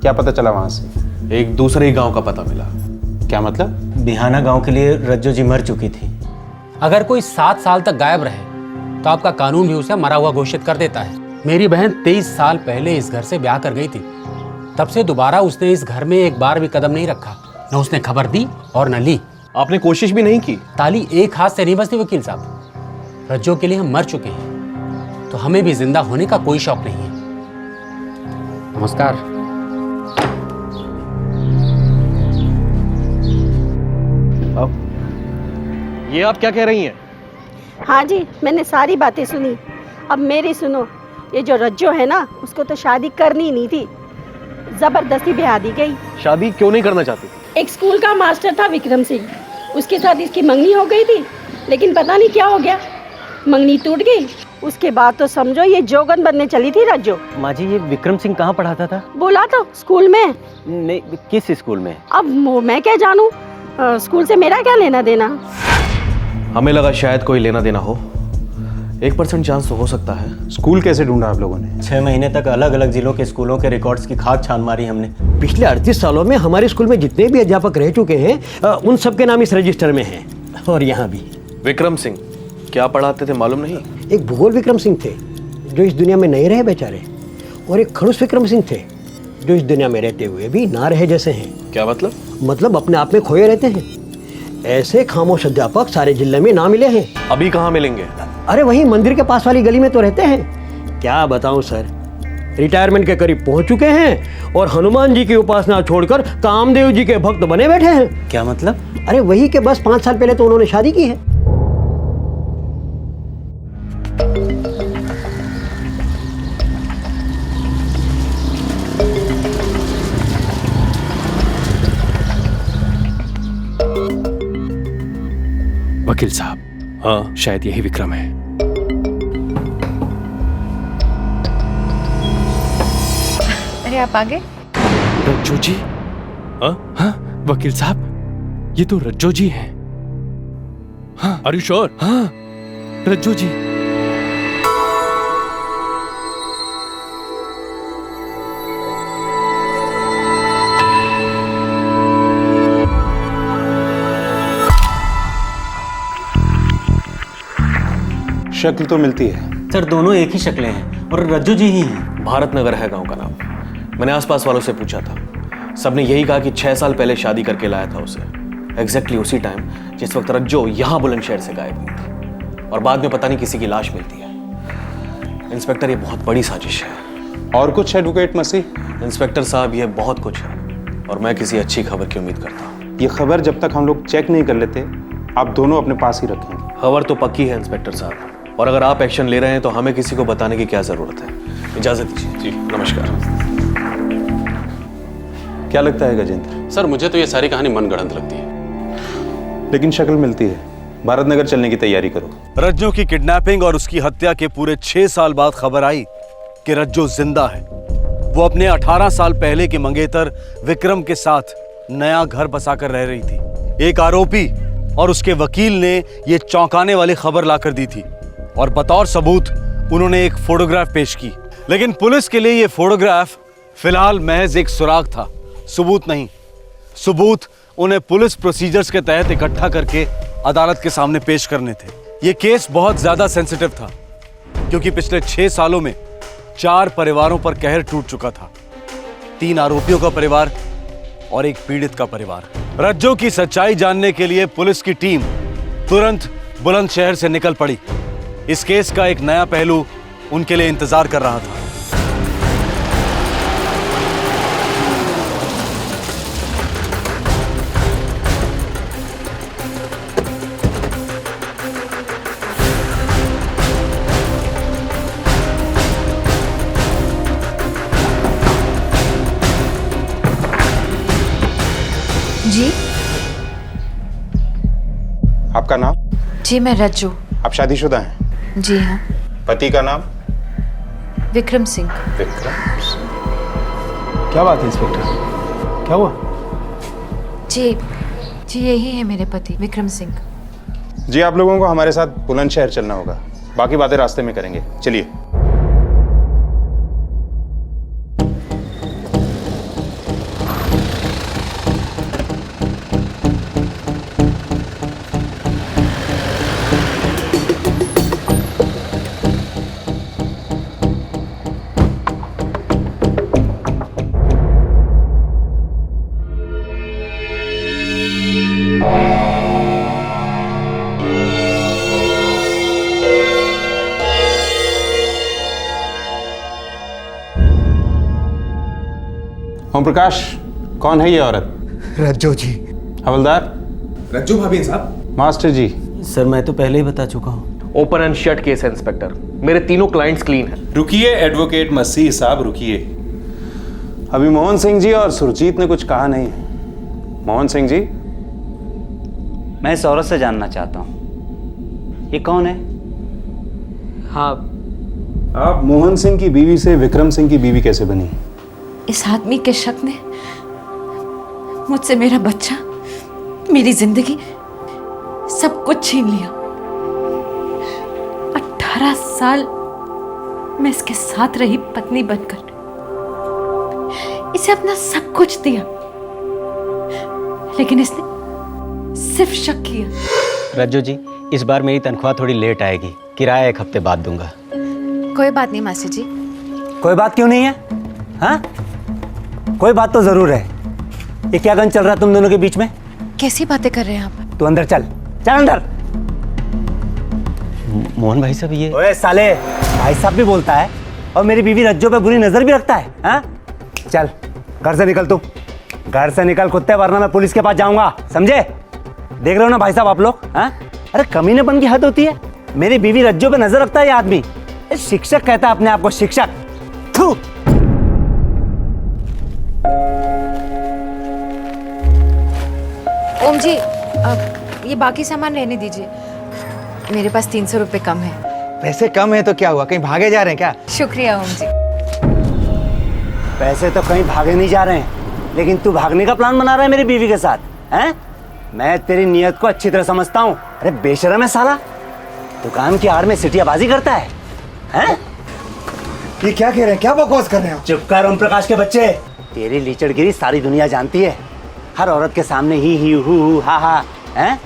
क्या पता चला वहां से? एक दूसरे ही गांव का पता मिला। क्या मतलब? बिहाना गांव के लिए रज्जो जी मर चुकी थी। अगर कोई 7 साल तक गायब रहे तो आपका कानून भी उसे मरा हुआ घोषित कर देता है। मेरी बहन 23 साल पहले इस घर से ब्याह कर गई थी, तब से दोबारा उसने इस घर में एक बार भी कदम नहीं रखा। न उसने खबर दी और न ली। आपने कोशिश भी नहीं की? ताली एक हाथ से नहीं बजती वकील साहब। रज्जो के लिए हम मर चुके हैं, तो हमें भी जिंदा होने का कोई शौक नहीं है। नमस्कार। अब ये आप क्या कह रही हैं? हाँ जी, मैंने सारी बातें सुनी। अब मेरी सुनो, ये जो रज्जो है ना, उसको तो शादी करनी नहीं थी, जबरदस्ती ब्याह दी गई। शादी क्यों नहीं करना चाहती? एक स्कूल का मास्टर था विक्रम सिंह, उसके साथ इसकी मंगनी हो गई थी, लेकिन पता नहीं क्या हो गया, मंगनी टूट गई। उसके बाद तो समझो ये जोगन बनने चली थी रज्जो। माँ जी, ये विक्रम सिंह कहाँ पढ़ाता था? बोला तो स्कूल में। नहीं, किस स्कूल में? अब मैं क्या जानूं, स्कूल से मेरा क्या लेना देना। हमें लगा शायद कोई लेना देना हो। 1% चांस तो हो सकता है। स्कूल कैसे ढूंढा आप लोगों ने? 6 महीने तक अलग अलग जिलों के स्कूलों के रिकॉर्ड्स की खाक छान मारी हमने। पिछले 38 सालों में हमारे स्कूल में जितने भी अध्यापक रह चुके हैं उन सबके नाम इस रजिस्टर में हैं, और यहाँ भी। विक्रम सिंह क्या पढ़ाते थे मालूम नहीं? एक भूगोल विक्रम सिंह थे जो इस दुनिया में नहीं रहे बेचारे, और एक खड़ूस विक्रम सिंह थे जो इस दुनिया में रहते हुए भी ना रहे जैसे हैं। क्या मतलब? मतलब अपने आप में खोए रहते हैं। ऐसे खामोश अध्यापक सारे जिले में ना मिले हैं। अभी कहाँ मिलेंगे? अरे वही मंदिर के पास वाली गली में तो रहते हैं। क्या बताऊं सर, रिटायरमेंट के करीब पहुंच चुके हैं और हनुमान जी की उपासना छोड़कर कामदेव जी के भक्त बने बैठे हैं। क्या मतलब? अरे वही के बस 5 साल पहले तो उन्होंने शादी की है। वकील साहब, हाँ, शायद यही विक्रम है। अरे आप आ गए? रज्जो जी? हाँ? हाँ वकील साहब, ये तो रज्जो जी हैं। हाँ। Are you sure? हाँ, रज्जो जी। शक्ल तो मिलती है सर, दोनों एक ही शक्लें हैं और रज्जो जी ही हैं। भारत नगर है गांव का नाम। मैंने आसपास वालों से पूछा था, सबने यही कहा कि 6 साल पहले शादी करके लाया था उसे, एग्जैक्टली उसी टाइम जिस वक्त रज्जो यहाँ बुलंदशहर से गायब हुई थी, और बाद में पता नहीं किसी की लाश मिलती है। इंस्पेक्टर, ये बहुत बड़ी साजिश है। और कुछ एडवोकेट मसीह? इंस्पेक्टर साहब, ये बहुत कुछ है, और मैं किसी अच्छी खबर की उम्मीद करता हूँ। ये खबर जब तक हम लोग चेक नहीं कर लेते, आप दोनों अपने पास ही रखें। खबर तो पक्की है इंस्पेक्टर साहब, और अगर आप एक्शन ले रहे हैं तो हमें किसी को बताने की क्या जरूरत है। इजाजत दीजिए। जी नमस्कार। क्या लगता है गजेंद्र? सर, मुझे तो ये सारी कहानी मनगढ़ंत लगती है। लेकिन शक्ल मिलती है। भारत नगर चलने की तैयारी करो। रज्जो की किडनैपिंग और उसकी हत्या के पूरे 6 साल बाद खबर आई कि रज्जो जिंदा है। वो अपने 18 साल पहले के मंगेतर विक्रम के साथ नया घर बसाकर रह रही थी। एक आरोपी और उसके वकील ने ये चौंकाने वाली खबर लाकर दी थी, और बतौर सबूत उन्होंने एक फोटोग्राफ पेश की। लेकिन पुलिस के लिए ये फोटोग्राफ फिलहाल महज एक सुराग था, सबूत नहीं। सबूत उन्हें पुलिस प्रोसीजर्स के तहत इकट्ठा करके अदालत के सामने पेश करने थे। ये केस बहुत ज्यादा सेंसिटिव था, क्योंकि पिछले 6 सालों में 4 परिवारों पर कहर टूट चुका था। 3 आरोपियों का परिवार और एक पीड़ित का परिवार। रज्जो की सच्चाई जानने के लिए पुलिस की टीम तुरंत बुलंदशहर से निकल पड़ी। इस केस का एक नया पहलू उनके लिए इंतजार कर रहा था। जी? आपका नाम? जी, मैं रज्जू। आप शादीशुदा हैं? जी हाँ। पति का नाम? विक्रम सिंह। विक्रम। क्या बात है इंस्पेक्टर, क्या हुआ? जी जी, यही है मेरे पति विक्रम सिंह। जी, आप लोगों को हमारे साथ बुलंदशहर चलना होगा, बाकी बातें रास्ते में करेंगे। चलिए। ओम प्रकाश, कौन है ये औरत? रज्जो जी। हवलदार? रज्जू भाभी साहब। मास्टर जी। सर, मैं तो पहले ही बता चुका हूँ। ओपन एंड शट केस है इंस्पेक्टर। मेरे तीनों क्लाइंट्स क्लीन हैं। रुकिए एडवोकेट मसीह साहब, रुकिए। अभी मोहन सिंह जी और सुरजीत ने कुछ कहा नहीं है। मोहन सिंह जी, मैं इस औरत से जानना चाहता हूं, ये कौन है? हाँ, आप मोहन सिंह की बीवी से विक्रम सिंह की बीवी कैसे बनी? इस आदमी के शक ने मुझसे मेरा बच्चा, मेरी जिंदगी, सब कुछ छीन लिया। 18 साल मैं इसके साथ रही पत्नी बनकर, इसे अपना सब कुछ दिया, लेकिन इसने सिर्फ शक किया। रज्जू जी, इस बार मेरी तनख्वाह थोड़ी लेट आएगी, किराया 1 हफ्ते बाद दूंगा। कोई बात नहीं मास्टर जी। कोई बात क्यों नहीं है? हाँ, कोई बात तो जरूर है। ये क्या गन चल रहा है तुम दोनों के बीच में? कैसी बातें कर रहे हैं आप? तू अंदर चल, चल अंदर। मोहन भाई साहब, ये ओए साले, भाई साहब भी बोलता है और मेरी बीवी रज्जो पे बुरी नजर भी रखता है। हाँ, चल घर से निकल, तू घर से निकल कुत्ते, वरना मैं पुलिस के पास जाऊंगा, समझे? देख रहे हो ना भाई साहब आप लोग? हाँ, अरे कमीनेपन की हद होती है। मेरी बीवी रज्जो पे नजर रखता है ये आदमी। शिक्षक कहता है अपने आप को, शिक्षक। थू। ओम जी, अब ये बाकी सामान रहने दीजिए, मेरे पास 300 रुपए कम है। पैसे कम है तो क्या हुआ, कहीं भागे जा रहे हैं क्या? शुक्रिया ओम जी। पैसे तो कहीं भागे नहीं जा रहे हैं, लेकिन तू भागने का प्लान बना रहा है मेरी बीवी के साथ, हैं? मैं तेरी नीयत को अच्छी तरह समझता हूँ। अरे बेशरम है साला, दुकान की आड़ में सिटियाबाजी करता है, हैं? ये क्या कह रहे हैं, क्या बकवास कर रहे हैं? चुप कर ओम प्रकाश के बच्चे। तेरी लीचड़गिरी सारी दुनिया जानती है, हर औरत के सामने ही हु हा हा, हैं?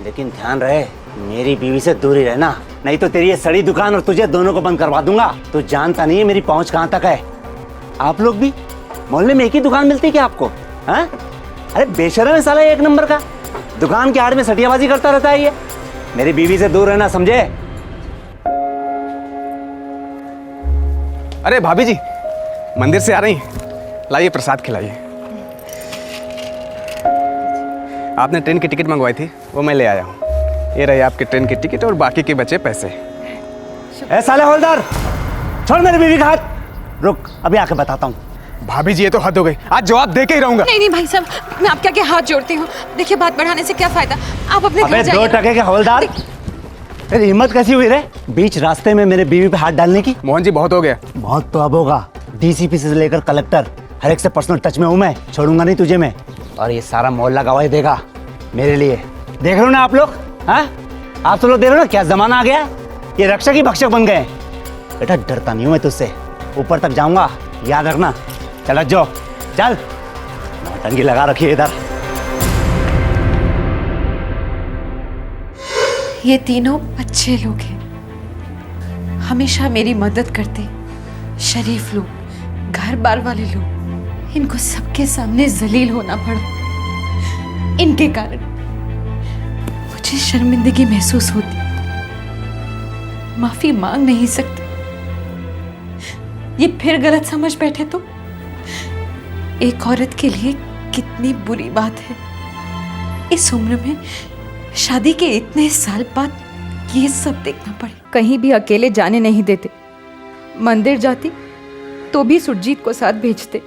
लेकिन ध्यान रहे, मेरी बीवी से दूर ही रहना, नहीं तो तेरी ये सड़ी दुकान और तुझे दोनों को बंद करवा दूंगा। तू जानता नहीं है मेरी पहुंच कहां तक है। आप लोग भी मोहल्ले में एक ही दुकान मिलती है क्या आपको? हैं? अरे बेशरम है साला, 1 नंबर का, दुकान के आड़ में सटियाबाजी करता रहता है ये। मेरी बीवी से दूर रहना, समझे? अरे भाभी जी, मंदिर से आ रही हैं, लाइए प्रसाद खिलाइए। आपने ट्रेन की टिकट मंगवाई थी, वो मैं ले आया हूँ। ये रही आपकी ट्रेन की टिकट और बाकी के बचे पैसे। ए साले हवलदार, छोड़ मेरी बीवी का हाथ। रुक, अभी आके बताता हूँ। भाभी जी, ये तो हद हो गई, आज जवाब दे के ही रहूंगा। नहीं नहीं भाई साहब, मैं आपके आगे हाथ जोड़ती हूँ। देखिए, बात बढ़ाने से क्या फायदा, आप अपने घर जाइए। 2 टके के हवलदार, तेरी हिम्मत कैसी हुई रे बीच रास्ते में मेरे बीवी पे हाथ डालने की? मोहन जी, बहुत हो गया। बहुत तो अब होगा। डीसीपी से लेकर कलेक्टर, हर एक से पर्सनल टच में हूँ मैं, छोड़ूंगा नहीं तुझे मैं। और ये सारा मोहल्ला गवाही देगा मेरे लिए। देख रहे हो ना आप लोग? हाँ, आप सब लोग देख रहे हो ना क्या जमाना आ गया? ये रक्षक ही भक्षक बन गए। बेटा डरता नहीं हूँ मैं तुझसे, ऊपर तक जाऊंगा, याद रखना। चल जो, चल, टंगी लगा रखी है इधर। ये तीनों अच्छे लोग हैं, हमेशा मेरी मदद करते, शरीफ लोग, घर बार वाले लोग। इनको सबके सामने जलील होना पड़ा, इनके कारण मुझे शर्मिंदगी महसूस होती, माफी मांग नहीं सकती। ये फिर गलत समझ बैठे तो एक औरत के लिए कितनी बुरी बात है। इस उम्र में शादी के इतने साल बाद ये सब देखना पड़े। कहीं भी अकेले जाने नहीं देते, मंदिर जाती तो भी सुरजीत को साथ भेजते,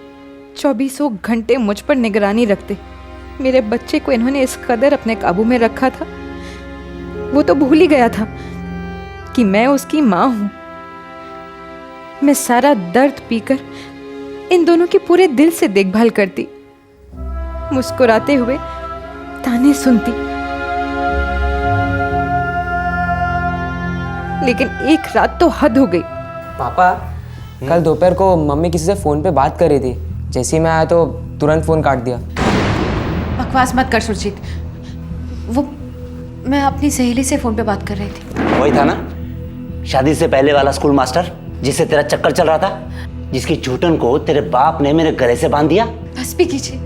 24 घंटे मुझ पर निगरानी रखते। मेरे बच्चे को इन्होंने इस कदर अपने काबू में रखा था, वो तो भूल ही गया था कि मैं उसकी माँ हूँ। मैं सारा दर्द पीकर इन दोनों की पूरे दिल से देखभाल करती, मुस्कुराते हुए ताने सुनती। लेकिन एक रात तो हद हो गई। पापा, कल दोपहर को मम्मी किसी से फोन पे बात कर रही थी, जैसे ही मैं आया तो तुरंत फोन काट दिया। बकवास मत कर सुरजीत, वो मैं अपनी सहेली से फोन पे बात कर रही थी। वही था ना, शादी से पहले वाला स्कूल मास्टर जिससे तेरा चक्कर चल रहा था, जिसकी झूठन को तेरे बाप ने मेरे गले से बांध दिया। बस भी कीजिए,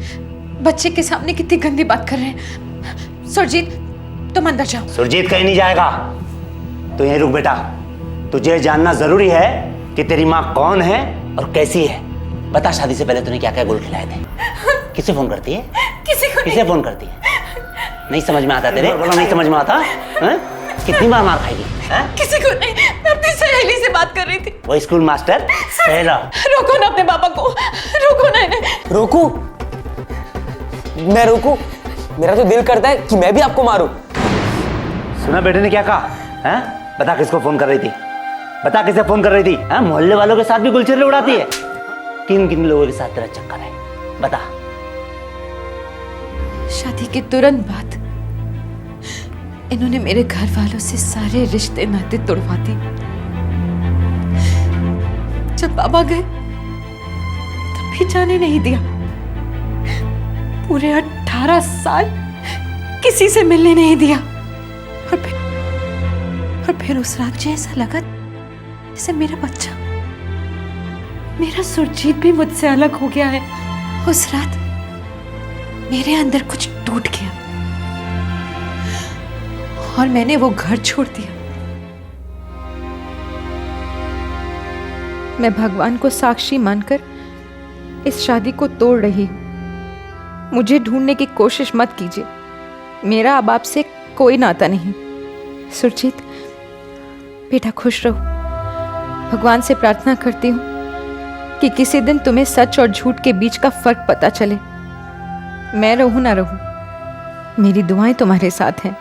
बच्चे के सामने कितनी गंदी बात कर रहे हैं। सुरजीत, तुम अंदर जाओ। सुरजीत कहीं नहीं जाएगा, तो यहीं रुक बेटा। तुझे जानना जरूरी है कि तेरी माँ कौन है और कैसी है। बता, शादी से पहले तूने क्या क्या गोल खिलाए थे? किसे फोन करती है? किसे फोन करती है? नहीं समझ में आता तेरे? बोलो नहीं समझ में आता है? कितनी बार मार खाएगी? किसी को नहीं, मैं अपनी सहेली से बात कर रही थी। वो स्कूल मास्टर सहेला। रोको ना अपने पापा को, रोको ना इन्हें। रोकू? मैं रोकू? मेरा तो दिल करता है कि मैं भी आपको मारूं। सुना बेटे ने क्या कहा? हैं? बता किसको फोन कर रही थी? बता किसे फोन कर रही थी? हैं? मोहल्ले वालों के साथ भी गुलछर्रे उड़ाती है? किन किन लोगों के साथ तेरा चक्कर है? बता। शादी के तुरंत बाद इन्होंने मेरे घर वालों से सारे रिश्ते नाते तोड़वा दिए। जब बाबा गए तब भी जाने नहीं दिया। पूरे 18 साल किसी से मिलने नहीं दिया। और फिर उस रात जैसा लगा जैसे मेरा बच्चा, मेरा सुरजीत भी मुझसे अलग हो गया है। उस रात मेरे अंदर कुछ टूट गया और मैंने वो घर छोड़ दिया। मैं भगवान को साक्षी मानकर इस शादी को तोड़ रही हूं। मुझे ढूंढने की कोशिश मत कीजिए, मेरा अब आपसे कोई नाता नहीं। सुरजीत बेटा खुश रहो। भगवान से प्रार्थना करती हूँ कि किसी दिन तुम्हें सच और झूठ के बीच का फर्क पता चले। मैं रहूं ना रहूं, मेरी दुआएं तुम्हारे साथ हैं।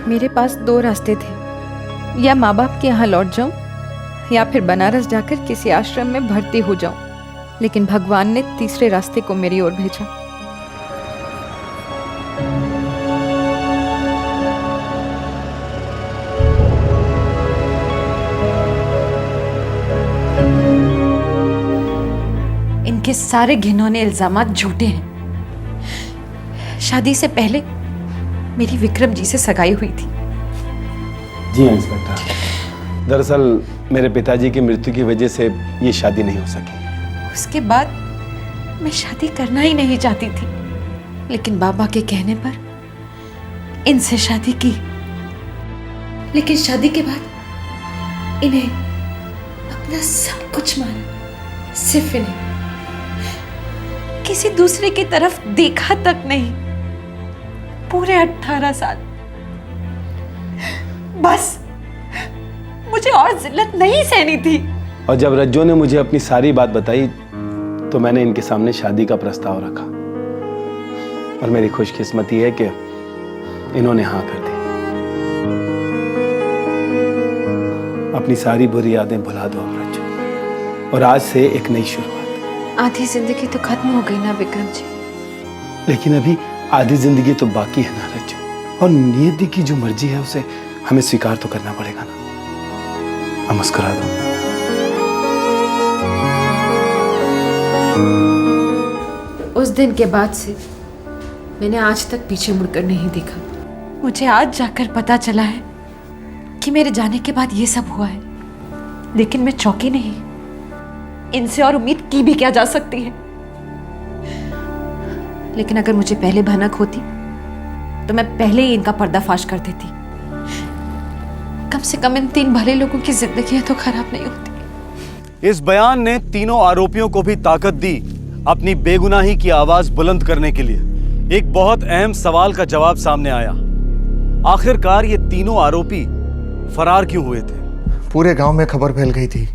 मेरे पास 2 रास्ते थे, या माँ बाप के यहाँ लौट जाऊं या फिर बनारस जाकर किसी आश्रम में भर्ती हो जाऊं। लेकिन भगवान ने तीसरे रास्ते को मेरी ओर भेजा। इनके सारे घिनौने इल्जामात झूठे हैं। शादी से पहले मेरी विक्रम जी से सगाई हुई थी। जी हाँ इंस्पेक्टर, दरअसल मेरे पिताजी की मृत्यु की वजह से ये शादी नहीं हो सकी। उसके बाद मैं शादी करना ही नहीं चाहती थी, लेकिन बाबा के कहने पर इनसे शादी की। लेकिन शादी के बाद इन्हें अपना सब कुछ माना, सिर्फ इन्हें। किसी दूसरे की तरफ देखा तक नहीं। पूरे 18 साल। बस मुझे और जिल्लत नहीं सहनी थी। और जब रज्जो ने मुझे अपनी सारी बात बताई तो मैंने इनके सामने शादी का प्रस्ताव रखा। और मेरी खुशकिस्मती है कि इन्होंने हाँ कर दी। अपनी सारी बुरी यादें भुला दो अब रज्जो, और आज से एक नई शुरुआत। आधी जिंदगी तो खत्म हो गई ना विक्रम जी। लेकिन अभी आधी जिंदगी तो बाकी है ना रज्जो, और नियति की जो मर्जी है उसे हमें स्वीकार तो करना पड़ेगा ना। अब मुस्कुरा दो। उस दिन के बाद से मैंने आज तक पीछे मुड़कर नहीं देखा। मुझे आज जाकर पता चला है कि मेरे जाने के बाद ये सब हुआ है, लेकिन मैं चौंकी नहीं। इनसे और उम्मीद की भी क्या जा सकती है। लेकिन अगर मुझे पहले भनक होती तो मैं पहले ही इनका पर्दाफाश कर देती। कम से कम इन 3 भले लोगों की जिंदगी तो खराब नहीं होती। इस बयान ने तीनों आरोपियों को भी ताकत दी अपनी बेगुनाही की आवाज बुलंद करने के लिए। एक बहुत अहम सवाल का जवाब सामने आया, आखिरकार ये तीनों आरोपी फरार क्यों हुए थे? पूरे गांव में खबर फैल गई थी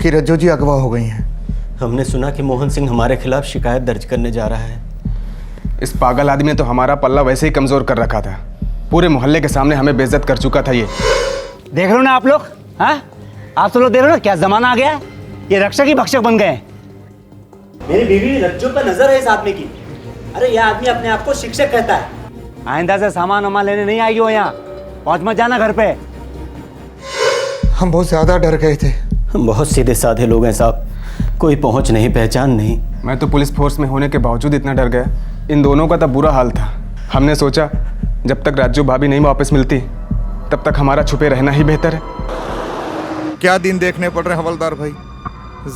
कि रज्जो जी अगवा हो गई हैं। हमने सुना कि मोहन सिंह हमारे खिलाफ शिकायत दर्ज करने जा रहा है। इस पागल आदमी ने तो हमारा पल्ला वैसे ही कमजोर कर रखा था। पूरे मोहल्ले के सामने हमें बेइज्जत कर चुका था ये। देख रहे हो ना आप लोग? हाँ, आप सब लोग देख रहे हो ना क्या जमाना आ गया है? ये रक्षक ही भक्षक बन गए। मेरी बीवी रज्जो पर नजर है इस आदमी की। अरे यह आदमी अपने आप को शिक्षक कहता है। आइंदा से सामान वामान लेने नहीं आएगी हो यहाँ। पहुंच मत जाना घर पे। हम बहुत ज्यादा डर गए थे। हम बहुत सीधे साधे लोग हैं साहब, कोई पहुंच नहीं पहचान नहीं। मैं तो पुलिस फोर्स में होने के बावजूद इतना डर गया। इन दोनों का तब बुरा हाल था। हमने सोचा जब तक राजू भाभी नहीं वापस मिलती तब तक हमारा छुपे रहना ही बेहतर है। क्या दिन देखने पड़ रहे हैं हवलदार भाई।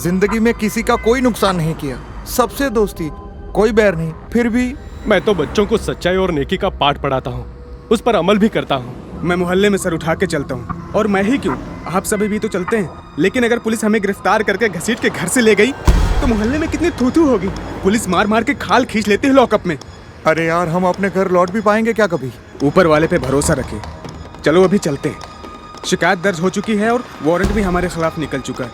जिंदगी में किसी का कोई नुकसान नहीं किया, सबसे दोस्ती, कोई बैर नहीं, फिर भी। मैं तो बच्चों को सच्चाई और नेकी का पाठ पढ़ाता हूँ, उस पर अमल भी करता हूँ। मैं मोहल्ले में सर उठा के चलता हूँ, और मैं ही क्यों, आप सभी भी तो चलते हैं। लेकिन अगर पुलिस हमें गिरफ्तार करके घसीट के घर से ले गई तो मोहल्ले में कितनी थू-थू होगी। पुलिस मार मार के खाल खींच लेती है लॉकअप में। अरे यार, हम अपने घर लौट भी पाएंगे क्या कभी? ऊपर वाले पे भरोसा रखें। चलो अभी चलते हैं। शिकायत दर्ज हो चुकी है और वारंट भी हमारे खिलाफ निकल चुका है।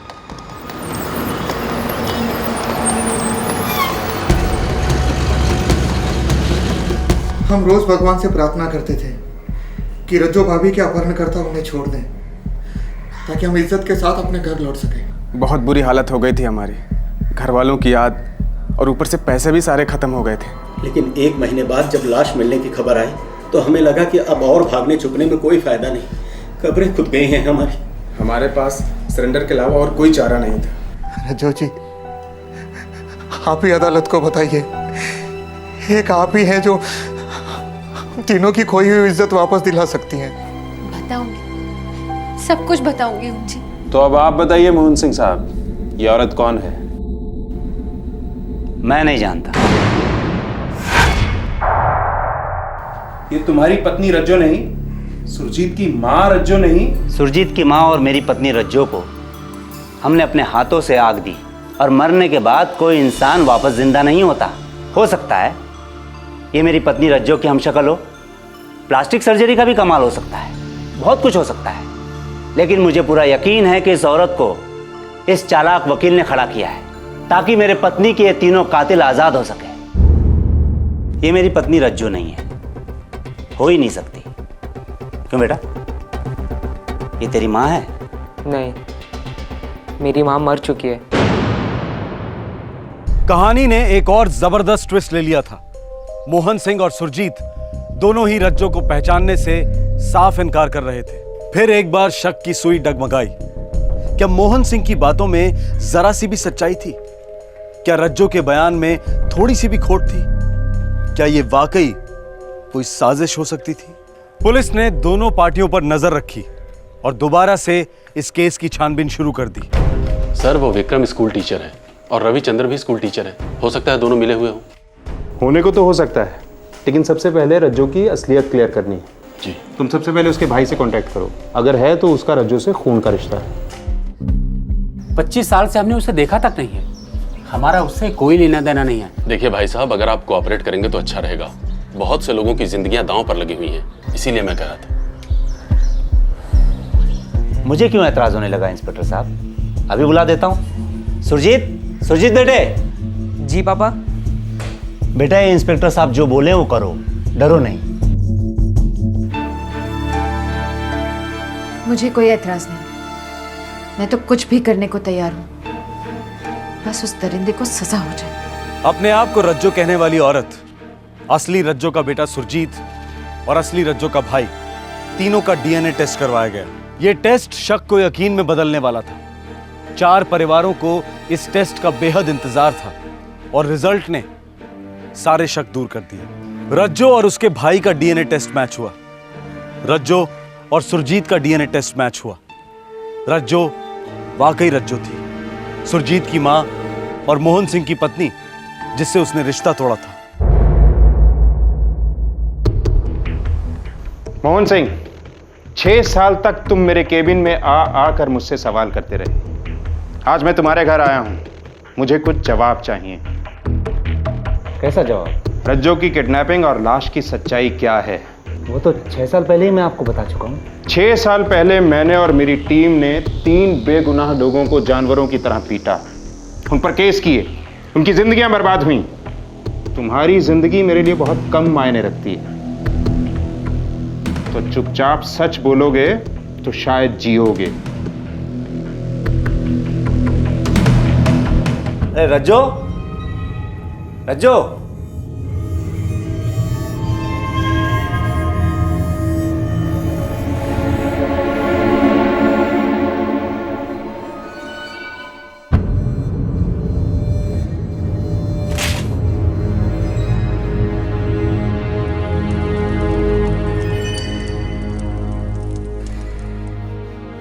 हम रोज भगवान से प्रार्थना करते थे कि रज्जो भाभी के अपहरणकर्ता उन्हें छोड़ दें, ताकि हम इज्जत के साथ अपने घर लौट सकें। बहुत बुरी हालत हो गई थी हमारी, घर वालों की याद, और ऊपर से पैसे भी सारे खत्म हो गए थे। लेकिन 1 महीने बाद जब लाश मिलने की खबर आई तो हमें लगा कि अब और भागने छुपने में कोई फायदा नहीं, कब्रें खुद गई हैं हमारी। हमारे पास सरेंडर के अलावा और कोई चारा नहीं था। रज्जो जी, आप ही अदालत को बताइए, एक आप ही हैं जो तीनों की खोई हुई इज्जत वापस दिला सकती हैं। बताऊंगी, सब कुछ बताऊंगी जी। तो अब आप बताइए मोहन सिंह साहब, ये औरत कौन है? मैं नहीं जानता। ये तुम्हारी पत्नी रज्जो नहीं, सुरजीत की माँ रज्जो नहीं? सुरजीत की माँ और मेरी पत्नी रज्जो को हमने अपने हाथों से आग दी, और मरने के बाद कोई इंसान वापस जिंदा नहीं होता। हो सकता है ये मेरी पत्नी रज्जो की हमशक्ल हो, प्लास्टिक सर्जरी का भी कमाल हो सकता है, बहुत कुछ हो सकता है, लेकिन मुझे पूरा यकीन है कि इस औरत को इस चालाक वकील ने खड़ा किया है ताकि मेरे पत्नी के ये तीनों कातिल आजाद हो सके। ये मेरी पत्नी रज्जो नहीं है, हो ही नहीं सकती। क्यों बेटा, ये तेरी माँ है? नहीं, मेरी माँ मर चुकी है। कहानी ने एक और जबरदस्त ट्विस्ट ले लिया था। मोहन सिंह और सुरजीत दोनों ही रज्जो को पहचानने से साफ इनकार कर रहे थे। फिर एक बार शक की सुई डगमगाई। क्या मोहन सिंह की बातों में जरा सी भी सच्चाई थी? क्या रज्जो के बयान में थोड़ी सी भी खोट थी? क्या यह वाकई कोई साजिश हो सकती थी? पुलिस ने दोनों पार्टियों पर नजर रखी और दोबारा से इस केस की छानबीन शुरू कर दी। सर, वो विक्रम स्कूल टीचर है और रविचंद्र भी स्कूल टीचर है। हो सकता है दोनों मिले हुए हों। होने को तो हो सकता है, लेकिन सबसे पहले रज्जो की असलियत क्लियर करनी है। जी। तुम सबसे पहले उसके भाई से कांटेक्ट करो, अगर है तो उसका रज्जो से खून का रिश्ता है। 25 साल से हमने उसे देखा तक नहीं है, हमारा उससे कोई लेना देना नहीं है। देखिए भाई साहब, अगर आप कोऑपरेट करेंगे तो अच्छा रहेगा। बहुत से लोगों की जिंदगियां दांव पर लगी हुई हैं, इसीलिए मैं कह रहा था। मुझे क्यों एतराज होने लगा इंस्पेक्टर साहब? अभी बुला देता हूँ। सुरजीत, सुरजीत बेटे। जी पापा। बेटा, ये इंस्पेक्टर साहब जो बोले वो करो, डरो नहीं। मुझे कोई एतराज नहीं, मैं तो कुछ भी करने को तैयार हूँ, बस उस दरिंदे को सजा हो जाए। अपने आप को रज्जो कहने वाली औरत, असली रज्जो का बेटा सुरजीत और असली रज्जो का भाई, तीनों का डीएनए टेस्ट करवाया गया। यह टेस्ट शक को यकीन में बदलने वाला था। 4 परिवारों को इस टेस्ट का बेहद इंतजार था और रिजल्ट ने सारे शक दूर कर दिए। रज्जो और उसके भाई का डीएनए टेस्ट मैच हुआ। रज्जो और सुरजीत का डीएनए टेस्ट मैच हुआ। रज्जो वाकई रज्जो थी, सुरजीत की मां और मोहन सिंह की पत्नी जिससे उसने रिश्ता तोड़ा था। मोहन सिंह, 6 साल तक तुम मेरे केबिन में आकर मुझसे सवाल करते रहे। आज मैं तुम्हारे घर आया हूं, मुझे कुछ जवाब चाहिए। कैसा जवाब? रज्जो की किडनैपिंग और लाश की सच्चाई क्या है? वो तो 6 साल पहले ही मैं आपको बता चुका हूँ। 6 साल पहले मैंने और मेरी टीम ने 3 बेगुनाह लोगों को जानवरों की तरह पीटा, उन पर केस किए, उनकी जिंदगियां बर्बाद हुई। तुम्हारी जिंदगी मेरे लिए बहुत कम मायने रखती है, तो चुपचाप सच बोलोगे तो शायद जियोगे। अरे रज्जो, रज्जो,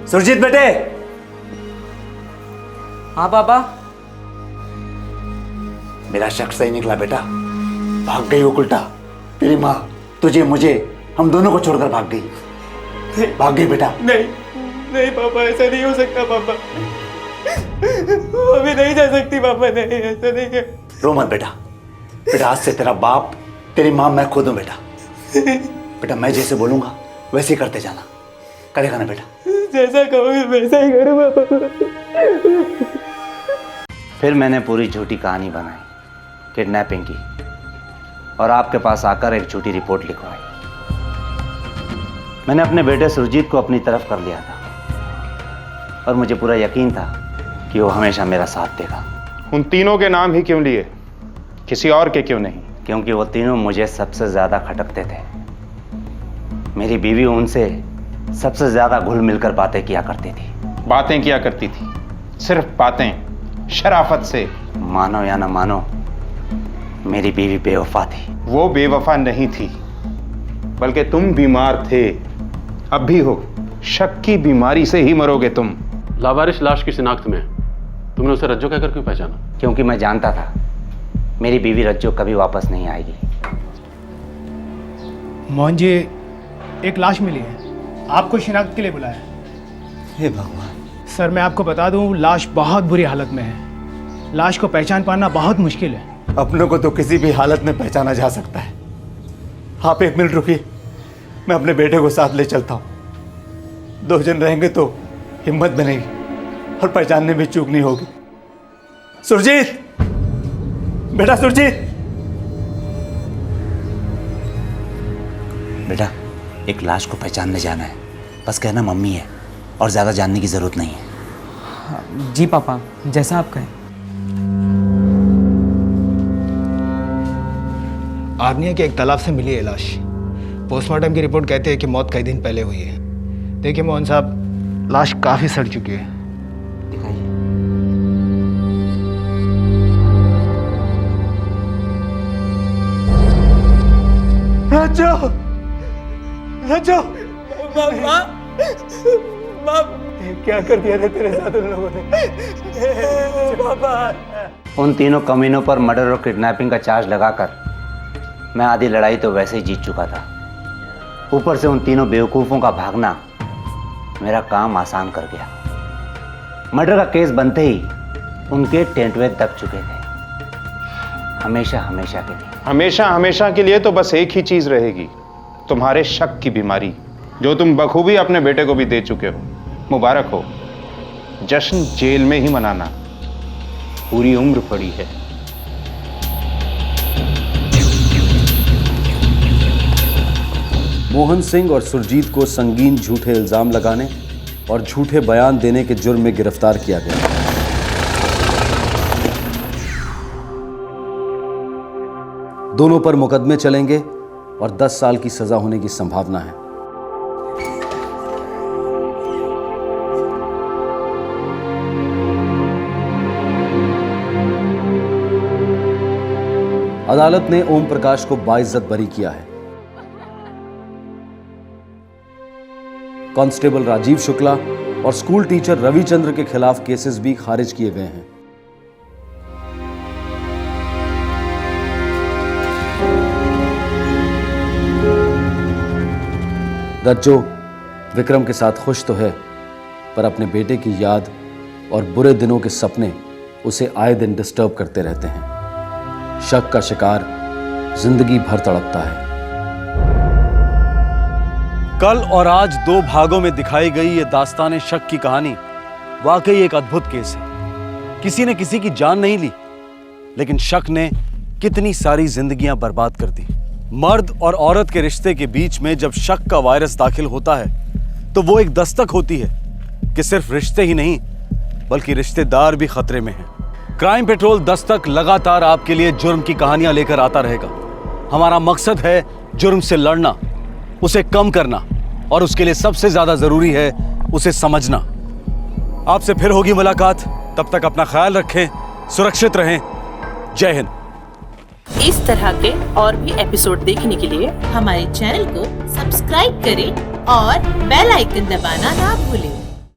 सुरजीत बेटे, हाँ पापा। मेरा शक सही निकला बेटा, भाग गई वो उल्टा। तेरी माँ तुझे मुझे हम दोनों को छोड़कर भाग गई। भाग गई बेटा। नहीं नहीं पापा, ऐसा नहीं हो सकता पापा, वो अभी नहीं जा सकती पापा, नहीं ऐसा नहीं है। रो मत बेटा, बेटा आज से तेरा बाप तेरी माँ मैं खुद हूँ बेटा। बेटा मैं जैसे बोलूंगा वैसे ही करते जाना, करेगा ना बेटा? जैसा कहोगे वैसा ही करूँगा पापा। फिर मैंने पूरी झूठी कहानी बनाई किडनैपिंग की और आपके पास आकर एक झूठी रिपोर्ट लिखवाई। मैंने अपने बेटे सुरजीत को अपनी तरफ कर लिया था और मुझे पूरा यकीन था कि वो हमेशा मेरा साथ देगा। उन तीनों के नाम ही क्यों लिए, किसी और के क्यों नहीं? क्योंकि वो तीनों मुझे सबसे ज्यादा खटकते थे। मेरी बीवी उनसे सबसे ज्यादा घुल मिलकर बातें किया करती थी। बातें किया करती थी, सिर्फ बातें, शराफत से। मानो या ना मानो, मेरी बीवी बेवफा थी। वो बेवफा नहीं थी, बल्कि तुम बीमार थे, अब भी हो। शक की बीमारी से ही मरोगे तुम। लावारिश लाश की शिनाख्त में तुमने उसे रज्जो कहकर क्यों पहचाना? क्योंकि मैं जानता था मेरी बीवी रज्जो कभी वापस नहीं आएगी। मोहन जी, एक लाश मिली है, आपको शिनाख्त के लिए बुलाया। हे भगवान। सर मैं आपको बता दूं, लाश बहुत बुरी हालत में है। लाश को पहचान पाना बहुत मुश्किल है। अपनों को तो किसी भी हालत में पहचाना जा सकता है। आप एक मिनट रुकिए, मैं अपने बेटे को साथ ले चलता हूँ। 2 जन रहेंगे तो हिम्मत बनेगी और पहचानने में चूक नहीं होगी। सुरजीत, बेटा सुरजीत। बेटा एक लाश को पहचानने जाना है, बस कहना मम्मी है और ज्यादा जानने की जरूरत नहीं है। जी पापा, जैसा आप कहें। आग्नेय के एक तालाब से मिली है लाश। पोस्टमार्टम की रिपोर्ट कहती है कि मौत कई दिन पहले हुई है। देखिए मोहन साहब, लाश काफी सड़ चुकी है। रज्जो, रज्जो, क्या कर दिया था तेरे साथ उन लोगों ने? पापा। उन तीनों कमीनों पर मर्डर और किडनैपिंग का चार्ज लगाकर मैं आधी लड़ाई तो वैसे ही जीत चुका था। ऊपर से उन तीनों बेवकूफ़ों का भागना मेरा काम आसान कर गया। मर्डर का केस बनते ही उनके टेंटवे दब चुके थे, हमेशा हमेशा के लिए। हमेशा हमेशा के लिए तो बस एक ही चीज रहेगी, तुम्हारे शक की बीमारी, जो तुम बखूबी अपने बेटे को भी दे चुके हो। मुबारक हो, जश्न जेल में ही मनाना, पूरी उम्र पड़ी है। मोहन सिंह और सुरजीत को संगीन झूठे इल्जाम लगाने और झूठे बयान देने के जुर्म में गिरफ्तार किया गया। दोनों पर मुकदमे चलेंगे और 10 साल की सजा होने की संभावना है। अदालत ने ओम प्रकाश को बाइज्जत बरी किया है। कांस्टेबल राजीव शुक्ला और स्कूल टीचर रविचंद्र के खिलाफ केसेस भी खारिज किए गए हैं। रज्जो विक्रम के साथ खुश तो है, पर अपने बेटे की याद और बुरे दिनों के सपने उसे आए दिन डिस्टर्ब करते रहते हैं। शक का शिकार जिंदगी भर तड़पता है। कल और आज 2 भागों में दिखाई गई ये दास्तान शक की कहानी वाकई एक अद्भुत केस है। किसी ने किसी की जान नहीं ली, लेकिन शक ने कितनी सारी जिंदगियां बर्बाद कर दी। मर्द और औरत के रिश्ते के बीच में जब शक का वायरस दाखिल होता है तो वो एक दस्तक होती है कि सिर्फ रिश्ते ही नहीं बल्कि रिश्तेदार भी खतरे में हैं। क्राइम पेट्रोल दस्तक लगातार आपके लिए जुर्म की कहानियां लेकर आता रहेगा। हमारा मकसद है जुर्म से लड़ना, उसे कम करना, और उसके लिए सबसे ज्यादा जरूरी है उसे समझना। आपसे फिर होगी मुलाकात, तब तक अपना ख्याल रखें, सुरक्षित रहें। जय हिंद। इस तरह के और भी एपिसोड देखने के लिए हमारे चैनल को सब्सक्राइब करें और बेल आइकन दबाना ना भूलें।